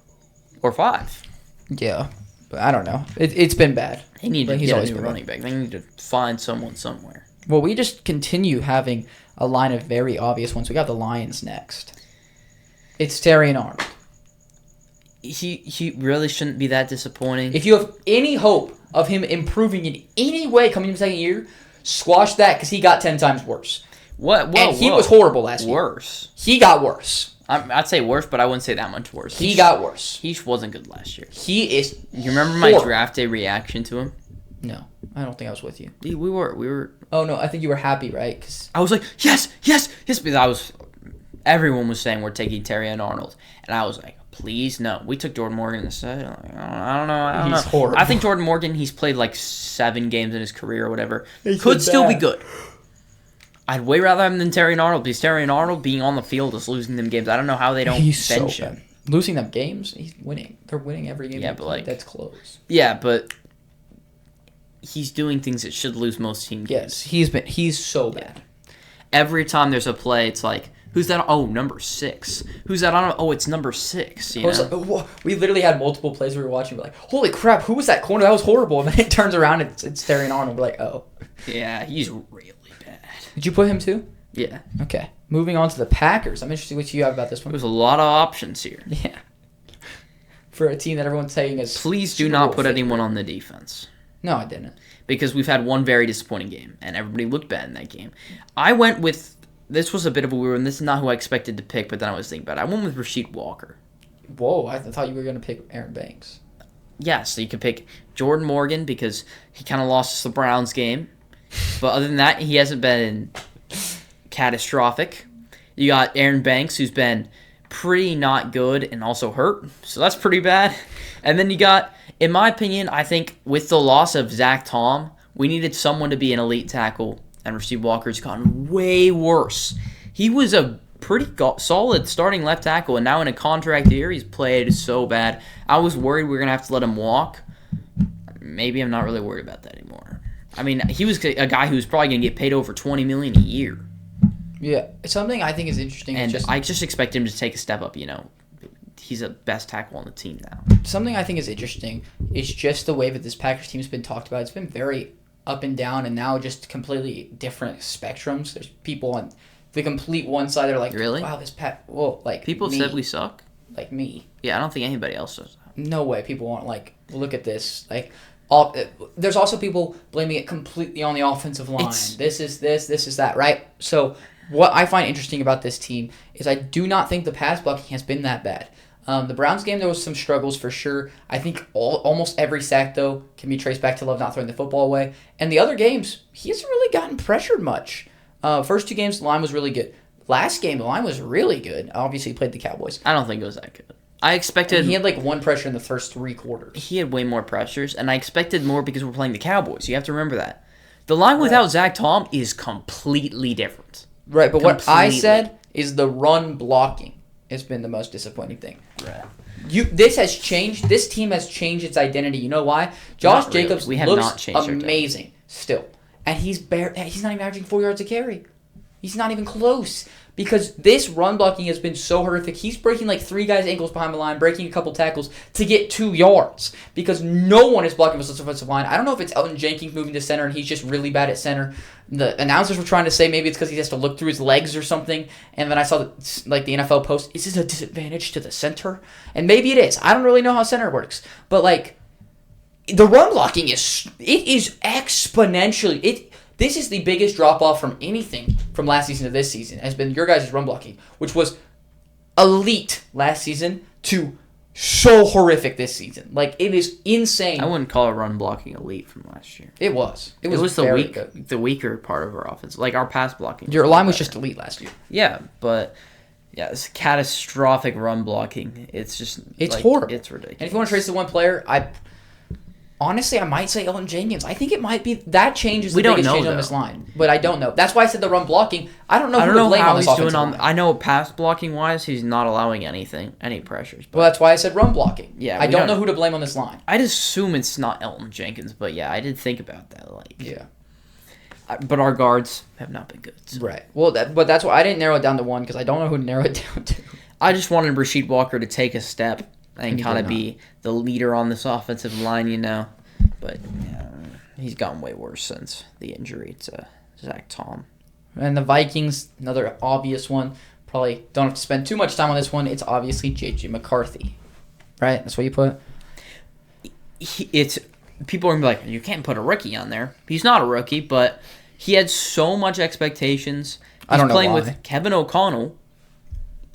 or 5. Yeah, but I don't know. It's been bad. They need to get a new running back. They need to find someone somewhere. Well, we just continue having a line of very obvious ones. We got the Lions next. It's Terrion Arnold. He really shouldn't be that disappointing. If you have any hope of him improving in any way coming into the second year, squash that because he got 10 times worse. He was horrible last year. Worse. He got worse. I'd say worse, but I wouldn't say that much worse. He got worse. He wasn't good last year. He is. You remember my draft day reaction to him? No, I don't think I was with you. Dude, we were. Oh no, I think you were happy, right? Cause I was like, yes, because everyone was saying we're taking Terrion Arnold, and I was like, please no. We took Jordan Morgan instead. I don't know. He's horrible. I think Jordan Morgan, he's played 7 games in his career or whatever. Could still be good. I'd way rather have him than Terrion Arnold, because Terrion Arnold being on the field is losing them games. I don't know how they don't bench him. Losing them games, he's winning. They're winning every game. Yeah, but that's close. Yeah, but he's doing things that should lose most team games. Yes, he's so bad. Every time there's a play, it's like, who's that? Oh, number 6. Who's that on? Oh, it's number 6. We literally had multiple plays we were watching. We're like, holy crap, who was that corner? That was horrible. And then it turns around and it's Terrion Arnold. We're like, oh. Yeah, he's really bad. Did you put him too? Yeah. Okay. Moving on to the Packers. I'm interested what you have about this one. There's a lot of options here. Yeah. For a team that everyone's saying is. Please do not put anyone on the defense. No, I didn't. Because we've had one very disappointing game, and everybody looked bad in that game. I went with. This was a bit of a weird one. This is not who I expected to pick, but then I was thinking about it. I went with Rasheed Walker. Whoa, I thought you were going to pick Aaron Banks. Yeah, so you could pick Jordan Morgan because he kind of lost the Browns game. But other than that, he hasn't been catastrophic. You got Aaron Banks, who's been pretty not good and also hurt. So that's pretty bad. And then you got, in my opinion, I think with the loss of Zach Tom, we needed someone to be an elite tackle. And Rasheed Walker's gotten way worse. He was a pretty solid starting left tackle, and now in a contract year, he's played so bad. I was worried we were going to have to let him walk. Maybe I'm not really worried about that anymore. I mean, he was a guy who was probably going to get paid over $20 million a year. Yeah, something I think is interesting. And I just expect him to take a step up, He's the best tackle on the team now. Something I think is interesting is just the way that this Packers team has been talked about. It's been very up and down, and now just completely different spectrums. There's people on the complete one side that are like, really? Wow, People me, said we suck? Like me. Yeah, I don't think anybody else does that. No way. People want, look at this. There's also people blaming it completely on the offensive line. This is that, right? So what I find interesting about this team is I do not think the pass blocking has been that bad. The Browns game, there was some struggles for sure. I think almost every sack, though, can be traced back to Love not throwing the football away. And the other games, he hasn't really gotten pressured much. First 2 games, the line was really good. Last game, the line was really good. Obviously, he played the Cowboys. I don't think it was that good. I expected... He had 1 pressure in the first 3 quarters. He had way more pressures, and I expected more because we're playing the Cowboys. You have to remember that. The line without Zach Tom is completely different. Right, but what I said is the run blocking has been the most disappointing thing. Right. This has changed. This team has changed its identity. You know why? Josh Jacobs looks amazing still, and he's not even averaging 4 yards a carry. He's not even close because this run blocking has been so horrific. He's breaking 3 guys' ankles behind the line, breaking a couple tackles to get 2 yards because no one is blocking for this offensive line. I don't know if it's Elton Jenkins moving to center and he's just really bad at center. The announcers were trying to say maybe it's because he has to look through his legs or something. And then I saw the NFL post, is this a disadvantage to the center? And maybe it is. I don't really know how center works. But the run blocking is exponentially. This is the biggest drop-off from anything from last season to this season, has been your guys' run blocking, which was elite last season to so horrific this season. It is insane. I wouldn't call it run blocking elite from last year. It was. It was the weaker part of our offense. Our pass blocking. Your line was just elite last year. Yeah, but... Yeah, it's catastrophic run blocking. It's just... It's horrible. It's ridiculous. And if you want to trace the one player, honestly, I might say Elton Jenkins. I think it might be that change is the biggest change on this line, but I don't know. That's why I said the run blocking. I don't know who to blame on this offensive line. I know pass blocking wise, he's not allowing any pressures. Well, that's why I said run blocking. Yeah, I don't know who to blame on this line. I'd assume it's not Elton Jenkins, but yeah, I did think about that. Yeah. But our guards have not been good. So. Right. Well, but that's why I didn't narrow it down to one because I don't know who to narrow it down to. I just wanted Rasheed Walker to take a step and kind of be the leader on this offensive line, But yeah, he's gotten way worse since the injury to Zach Tom. And the Vikings, another obvious one. Probably don't have to spend too much time on this one. It's obviously J.J. McCarthy. Right? That's what you put? People are going to be like, you can't put a rookie on there. He's not a rookie, but he had so much expectations. I don't know playing why. with Kevin O'Connell,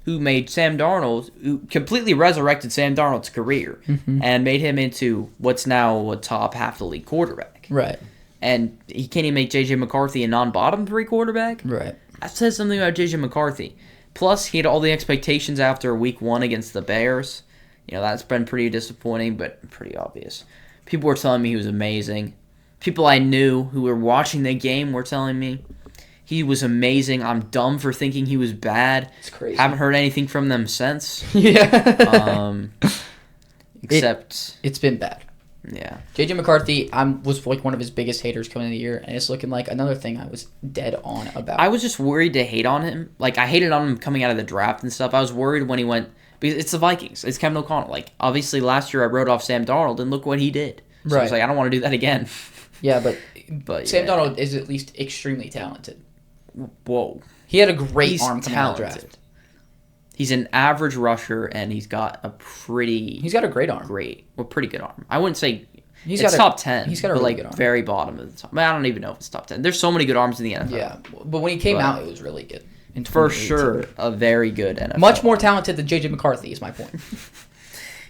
who made Sam Darnold, who completely resurrected Sam Darnold's career and made him into what's now a top half the league quarterback. Right. And he can't even make J.J. McCarthy a non-bottom 3 quarterback? Right. That says something about J.J. McCarthy. Plus, he had all the expectations after week 1 against the Bears. That's been pretty disappointing, but pretty obvious. People were telling me he was amazing. People I knew who were watching the game were telling me he was amazing. I'm dumb for thinking he was bad. It's crazy. Haven't heard anything from them since. Yeah. Except... It's been bad. Yeah. J.J. McCarthy, was one of his biggest haters coming into the year, and it's looking like another thing I was dead on about. I was just worried to hate on him. I hated on him coming out of the draft and stuff. I was worried when he went... Because it's the Vikings. It's Kevin O'Connell. Obviously, last year I wrote off Sam Darnold, and look what he did. So I was like, I don't want to do that again. Yeah, but Sam Darnold is at least extremely talented. Whoa. He had a great arm coming out of the draft. He's an average rusher, and he's got a pretty... He's got a great arm. Pretty good arm. I wouldn't say it's top 10. He's got a really good arm. Very bottom of the top. I don't even know if it's top 10. There's so many good arms in the NFL. Yeah, but when he came out, it was really good. For sure, a very good NFL. Much more talented than J.J. McCarthy is my point.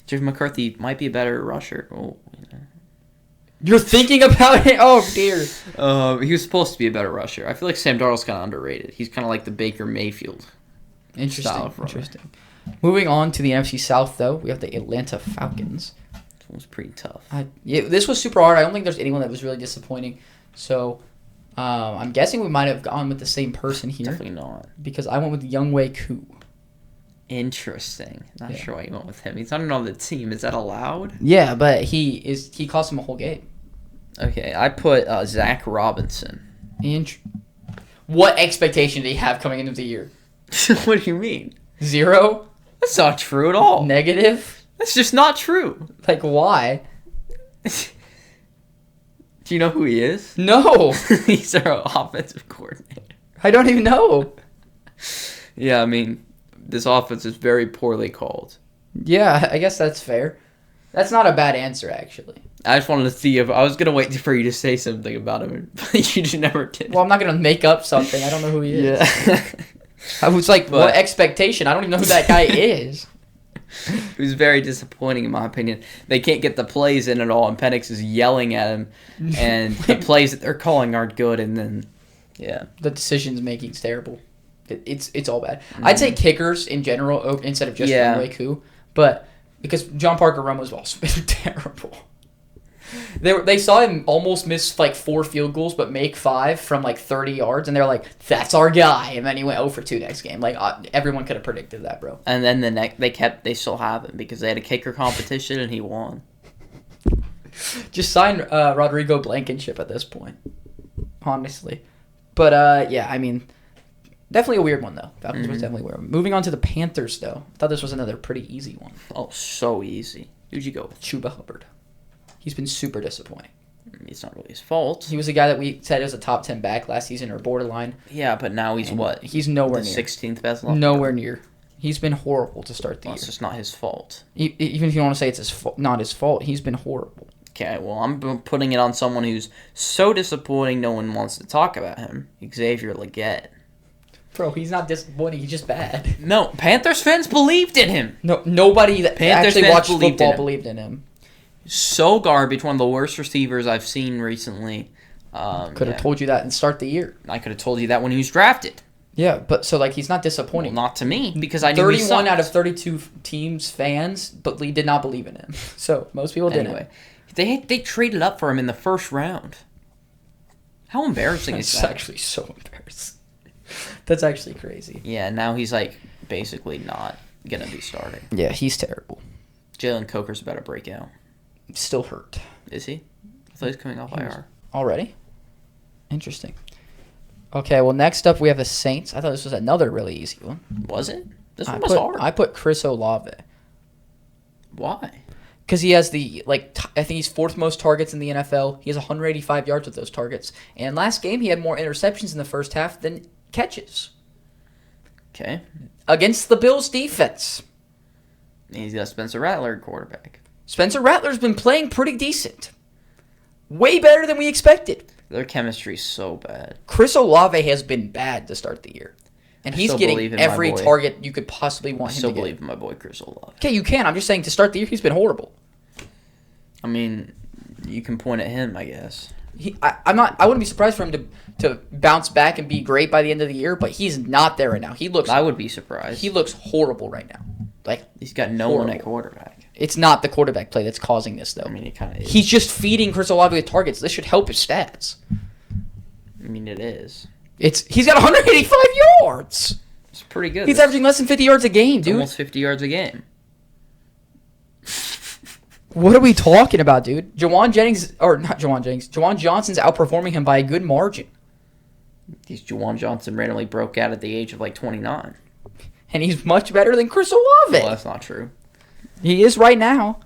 J.J. McCarthy might be a better rusher. You're thinking about it? Oh, dear. He was supposed to be a better rusher. I feel like Sam Darnold's kind of underrated. He's kind of like the Baker Mayfield. Interesting. Moving on to the NFC South, though, we have the Atlanta Falcons. This one was pretty tough. This was super hard. I don't think there's anyone that was really disappointing. So, I'm guessing we might have gone with the same person here. Definitely not. Because I went with Younghoe Koo. Interesting. Not Yeah. sure why you went with him. He's not on the team. Is that allowed? Yeah, but he cost him a whole game. Okay, I put Zach Robinson. What expectation did he have coming into the year? What do you mean? 0? That's not true at all. Negative? That's just not true. Like, why? Do you know who he is? No. He's our offensive coordinator. I don't even know. Yeah, I mean, this offense is very poorly called. Yeah, I guess that's fair. That's not a bad answer, actually. I just wanted to see if I was gonna wait for you to say something about him, but you just never did. Well, I'm not going to make up something. I don't know who he is. Yeah. I was like, But- what expectation? I don't even know who that guy is. It was very disappointing in my opinion. They can't get the plays in at all, and Penix is yelling at him, and the plays that they're calling aren't good. And then, yeah, The decisions making's terrible. It's all bad. I'd say kickers in general instead of just Younghoe Koo, but because John Parker Romo's also been terrible. They saw him almost miss like 4 field goals, but make 5 from like 30 yards, and they're like, "That's our guy." And then he went 0 for 2 next game. Like everyone could have predicted that, bro. and then they still have him because they had a kicker competition and he won. Just sign Rodrigo Blankenship at this point, honestly. But yeah, I mean, definitely a weird one though. Falcons was definitely weird. Moving on to the Panthers though, I thought this was another pretty easy one. Oh, so easy. Who'd you go with? Chuba Hubbard. He's been super disappointing. It's not really his fault. He was a guy that we said was a top 10 back last season or borderline. Yeah, but now he's what? He's nowhere The near. 16th best left? Nowhere near. He's been horrible to start the Well, year. it's just not his fault. Even if you want to say it's not his fault, he's been horrible. Okay, well, I'm putting it on someone who's so disappointing no one wants to talk about him. Xavier Legette. Bro, he's not disappointing. He's just bad. No, Panthers fans believed in him. No, nobody that Panthers actually fans watched believed in football him. believed in him. So garbage. One of the worst receivers I've seen recently. Could have told you that and start the year. I could have told you that when he was drafted. Yeah, but so like he's not Well, disappointing. not to me because I knew he 31 out of sucked. 32 teams fans did not believe in him. So most people didn't. Anyway, they traded up for him in the first round. How embarrassing is That's that? actually so embarrassing. That's actually crazy. Yeah, now he's like basically not gonna be starting. Yeah, he's terrible. Jalen Coker's about to break out. Still hurt. Is he? I thought he was coming off IR. Already? Interesting. Okay, well, next up we have the Saints. I thought this was another really easy one. Was it? This one was hard. I put Chris Olave. Why? Because he has I think he's 4th most targets in the NFL. He has 185 yards with those targets. And last game, he had more interceptions in the first half than catches. Okay. Against the Bills' defense. He's got Spencer Rattler at quarterback. Spencer Rattler's been playing pretty decent. Way better than we expected. Their chemistry's so bad. Chris Olave has been bad to start the year. And I he's still getting believe in my every boy. target you could possibly I want him still to get. believe in my boy Chris Olave. Okay, you can. I'm just saying to start the year, he's been horrible. I mean, you can point at him, I guess. I wouldn't be surprised for him to bounce back and be great by the end of the year, but he's not there right now. He looks I would be surprised. horrible right now. Like, He's got no one at horrible. quarterback. It's not the quarterback play that's causing this though. I mean, it kind of is. He's just feeding Chris Olave with targets. This should help his stats. I mean, it is. He's got 185 yards. It's pretty good. He's That's averaging less than 50 yards a game, dude. almost 50 yards a game. What are we talking about, dude? Jawan Johnson's outperforming him by a good margin. Juwan Johnson randomly broke out at the age of like 29. And he's much better than Chris Well, Olave. that's not true. He is right now.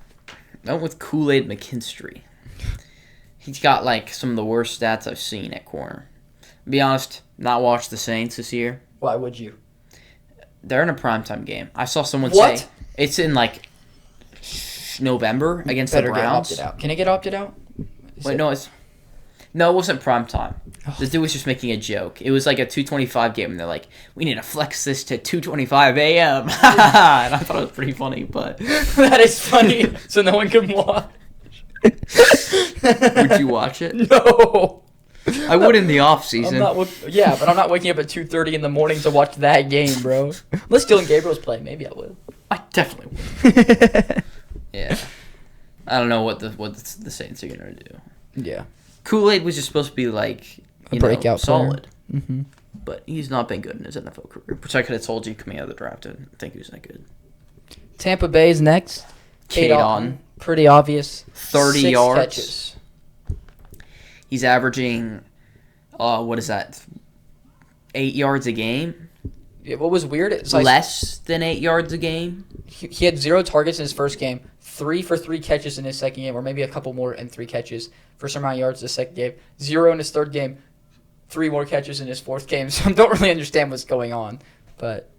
I went with Kool-Aid McKinstry. He's got like some of the worst stats I've seen at corner. Be honest, not watched the Saints this year. Why would you? They're in a primetime game. I saw someone What? say it's in like November against Better the get Browns. opted out. Can it get opted out? Wait, no, it wasn't primetime. This dude was just making a joke. It was like a 2:25 game, and they're like, "We need to flex this to 2:25 a.m." And I thought it was pretty funny, but That is funny. So no one can watch. would you watch it? No. I would in the off I'm season. not. Yeah, but I'm not waking up at 2:30 in the morning to watch that game, bro. Unless Dylan Gabriel's playing, maybe I will. I definitely would. Yeah, I don't know what the Saints are gonna do. Yeah. Kool-Aid was just supposed to be like breakout solid. Mm-hmm. But he's not been good in his NFL career, which I could have told you coming out of the draft. I didn't think he was that good. Tampa Bay is next. Cade Otton. Pretty obvious. 30 6 yards. catches. He's averaging, what is that, 8 yards a game? Yeah, what was weird is less than 8 yards a game. He had 0 targets in his first game, 3 for 3 catches in his second game, or maybe a couple more and 3 catches for some amount of yards in the second game. 0 in his third game, 3 more catches in his fourth game. So I don't really understand what's going on, but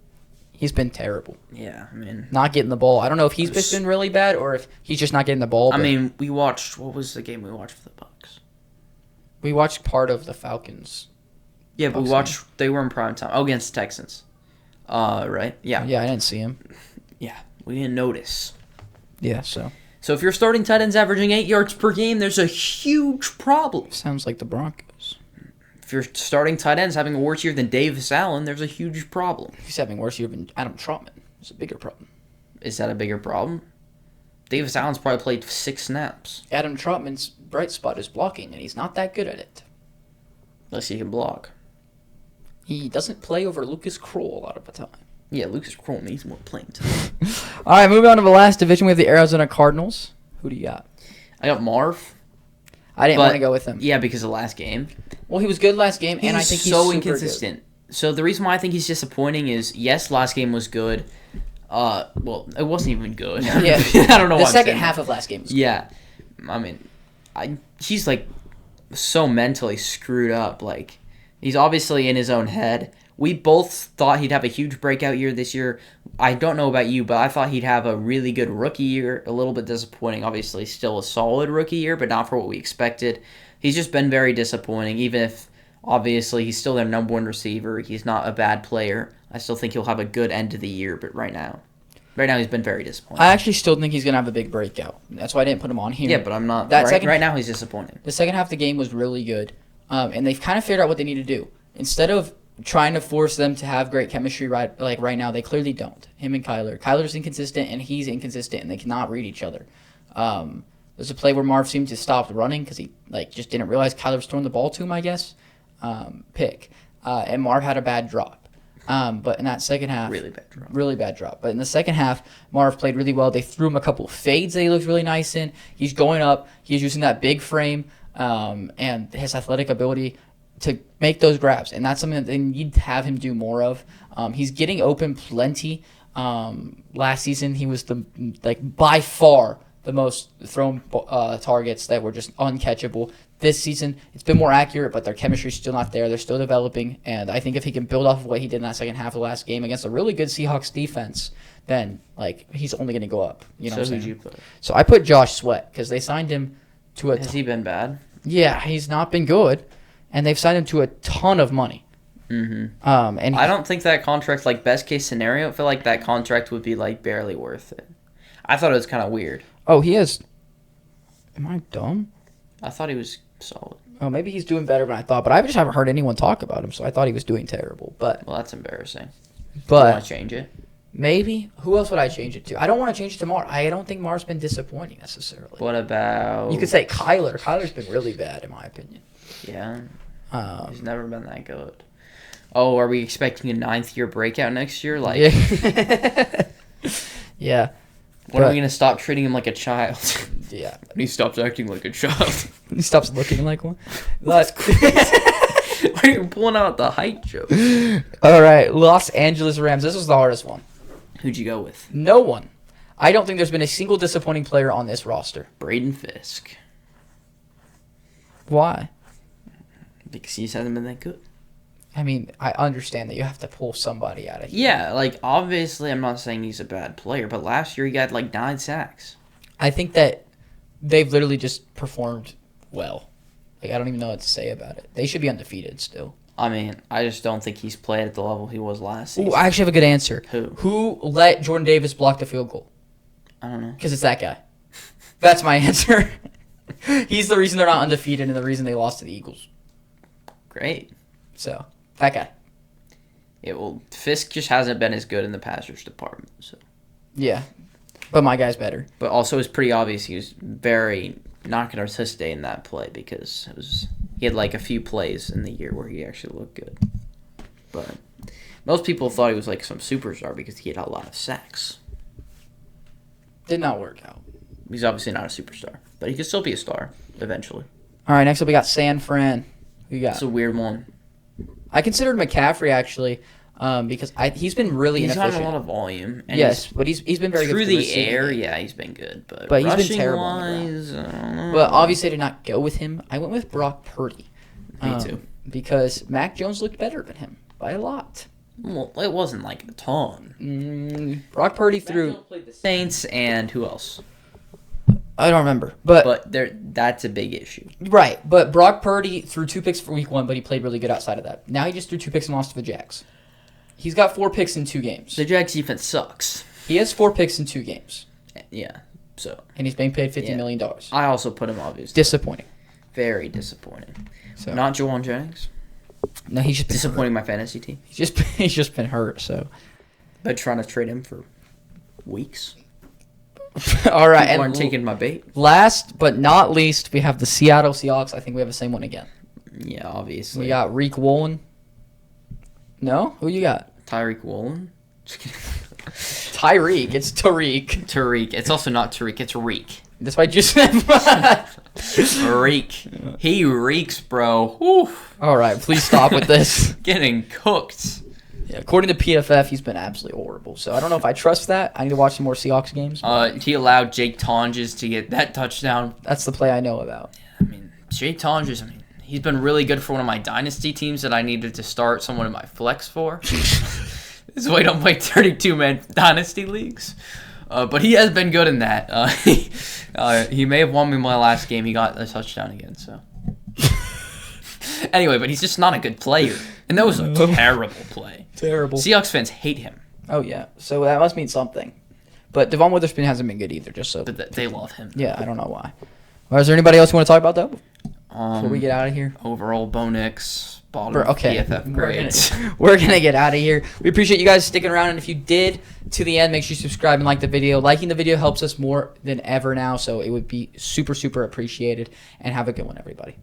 he's been terrible. Yeah, I mean, not getting the ball. I don't know if he's been really bad or if he's just not getting the ball. I mean, we watched. What was the game we watched for the Bucks? We watched part of the Falcons. Yeah, but we watched. They were in prime time. Oh, against the Texans. Right? Yeah. Yeah, I didn't see him. Yeah, we didn't notice. Yeah, so. So if you're starting tight ends averaging 8 yards per game, there's a huge problem. Sounds like the Broncos. If you're starting tight ends having a worse year than Davis Allen, there's a huge problem. He's having a worse year than Adam Trautman. It's a bigger problem. Is that a bigger problem? Davis Allen's probably played 6 snaps. Adam Trautman's bright spot is blocking, and he's not that good at it. Unless he can block. He doesn't play over Lucas Kroll a lot of the time. Yeah, Lucas Kroll needs more playing time. All right, moving on to the last division. We have the Arizona Cardinals. Who do you got? I got Marv. I didn't want to go with him. Yeah, because of the last game. Well, he was good last game, and I think he's so super inconsistent. Good. So the reason why I think he's disappointing is, yes, last game was good. Well, it wasn't even good. Yeah, I don't know. The second half of last game was good. Yeah, I mean, he's like so mentally screwed up. Like, he's obviously in his own head. We both thought he'd have a huge breakout year this year. I don't know about you, but I thought he'd have a really good rookie year. A little bit disappointing. Obviously, still a solid rookie year, but not for what we expected. He's just been very disappointing, even if, obviously, he's still their number 1 receiver. He's not a bad player. I still think he'll have a good end of the year, but right now he's been very disappointing. I actually still think he's going to have a big breakout. That's why I didn't put him on here. Yeah, but I'm not. Right now, he's disappointing. The second half of the game was really good, and they've kind of figured out what they need to do. Instead of trying to force them to have great chemistry right now, they clearly don't. Him and Kyler. Kyler's inconsistent, and he's inconsistent, and they cannot read each other. There's a play where Marv seemed to stop running because he just didn't realize Kyler was throwing the ball to him, I guess. Pick. And Marv had a bad drop. But in that second half... Really bad drop. But in the second half, Marv played really well. They threw him a couple of fades that he looked really nice in. He's going up. He's using that big frame and his athletic ability to make those grabs. And that's something that they need to have him do more of. He's getting open plenty. Last season, he was by far the most thrown targets that were just uncatchable. This season, it's been more accurate, but their chemistry's still not there. They're still developing, and I think if he can build off of what he did in that second half of the last game against a really good Seahawks defense, then he's only going to go up. You know what I'm saying? Who'd you put? So I put Josh Sweat because they signed him to a. Has he been bad? Yeah, he's not been good, and they've signed him to a ton of money. Mm-hmm. And I don't think that contract, best case scenario, I feel like that contract would be barely worth it. I thought it was kind of weird. Oh, he is. Am I dumb? I thought he was solid. Oh, maybe he's doing better than I thought, but I just haven't heard anyone talk about him, so I thought he was doing terrible. But well, that's embarrassing. But you want to change it? Maybe. Who else would I change it to? I don't want to change it to Marv. I don't think Marv's been disappointing necessarily. What about? You could say Kyler. Kyler's been really bad in my opinion. Yeah. He's never been that good. Oh, are we expecting a 9th-year breakout next year? Yeah. Yeah. When are we going to stop treating him like a child? Yeah. When he stops acting like a child. He stops looking like one. Why are you pulling out the height joke? All right. Los Angeles Rams. This was the hardest one. Who'd you go with? No one. I don't think there's been a single disappointing player on this roster. Braden Fisk. Why? Because he hasn't been that good. I mean, I understand that you have to pull somebody out of here. Yeah, obviously I'm not saying he's a bad player, but last year he got 9 sacks. I think that they've literally just performed well. I don't even know what to say about it. They should be undefeated still. I mean, I just don't think he's played at the level he was last season. Ooh, I actually have a good answer. Who let Jordan Davis block the field goal? I don't know. Because it's that guy. That's my answer. He's the reason they're not undefeated and the reason they lost to the Eagles. Great. So, that guy. Yeah, well, Fisk just hasn't been as good in the passers department. So. Yeah, but my guy's better. But also, it's pretty obvious he was very not going to sustain that play because it was He had like a few plays in the year where he actually looked good. But most people thought he was like some superstar because he had a lot of sacks. Did not work out. He's obviously not a superstar, but he could still be a star eventually. All right, next up we got San Fran. Who you got? It's a weird one. I considered McCaffrey actually, because he's been really inefficient. He's got a lot of volume. And yes, but he's been very through good the receiving air. game. Yeah, he's been good, but he's been terrible on the wise, I don't know. But obviously, I did not go with him. I went with Brock Purdy. Me too. Because Mac Jones looked better than him by a lot. Well, it wasn't like a ton. Brock Purdy threw Played the Saints and who else? I don't remember, but that's a big issue. right. But Brock Purdy threw 2 picks for week 1, but he played really good outside of that. Now he just threw 2 picks and lost to the Jags. He's got 4 picks in 2 games. The Jags defense sucks. He has 4 picks in 2 games. Yeah, so And he's being paid $50 million. I also put him obviously. Disappointing. Very disappointing. So Not Jawan Jennings. no, he's just been Disappointing my fantasy team. hurt. He's just been hurt. So Been trying to trade him for weeks. all right, People and aren't taking my bait. last but not least, we have the Seattle Seahawks. I think we have the same one again. Yeah, obviously. We got Reek Woolen. No, who you got? Tyreek Woolen. Tyreek. It's Tariq. Tariq. It's also not Tariq. It's Reek. That's why I just. Reek. He reeks, bro. Whew. All right, please stop with this. Getting cooked. Yeah, according to PFF, he's been absolutely horrible. So I don't know if I trust that. I need to watch some more Seahawks games. He allowed Jake Tonges to get that touchdown. That's the play I know about. I mean, Jake Tonges, he's been really good for one of my dynasty teams that I needed to start someone in my flex for. This is why I don't play 32-man dynasty leagues. But he has been good in that. He may have won me my last game. He got a touchdown again, so. Anyway, but he's just not a good player. And that was a terrible play. Terrible. Seahawks fans hate him. Oh, yeah. So that must mean something. But Devon Witherspoon hasn't been good either, just so. But they love him. Yeah, I don't know why. Well, is there anybody else you want to talk about, though? Before we get out of here? Overall, Bo Nix, bottom PFF grades. We're going to get out of here. We appreciate you guys sticking around. And if you did to the end, make sure you subscribe and like the video. Liking the video helps us more than ever now, so it would be super, super appreciated. And have a good one, everybody.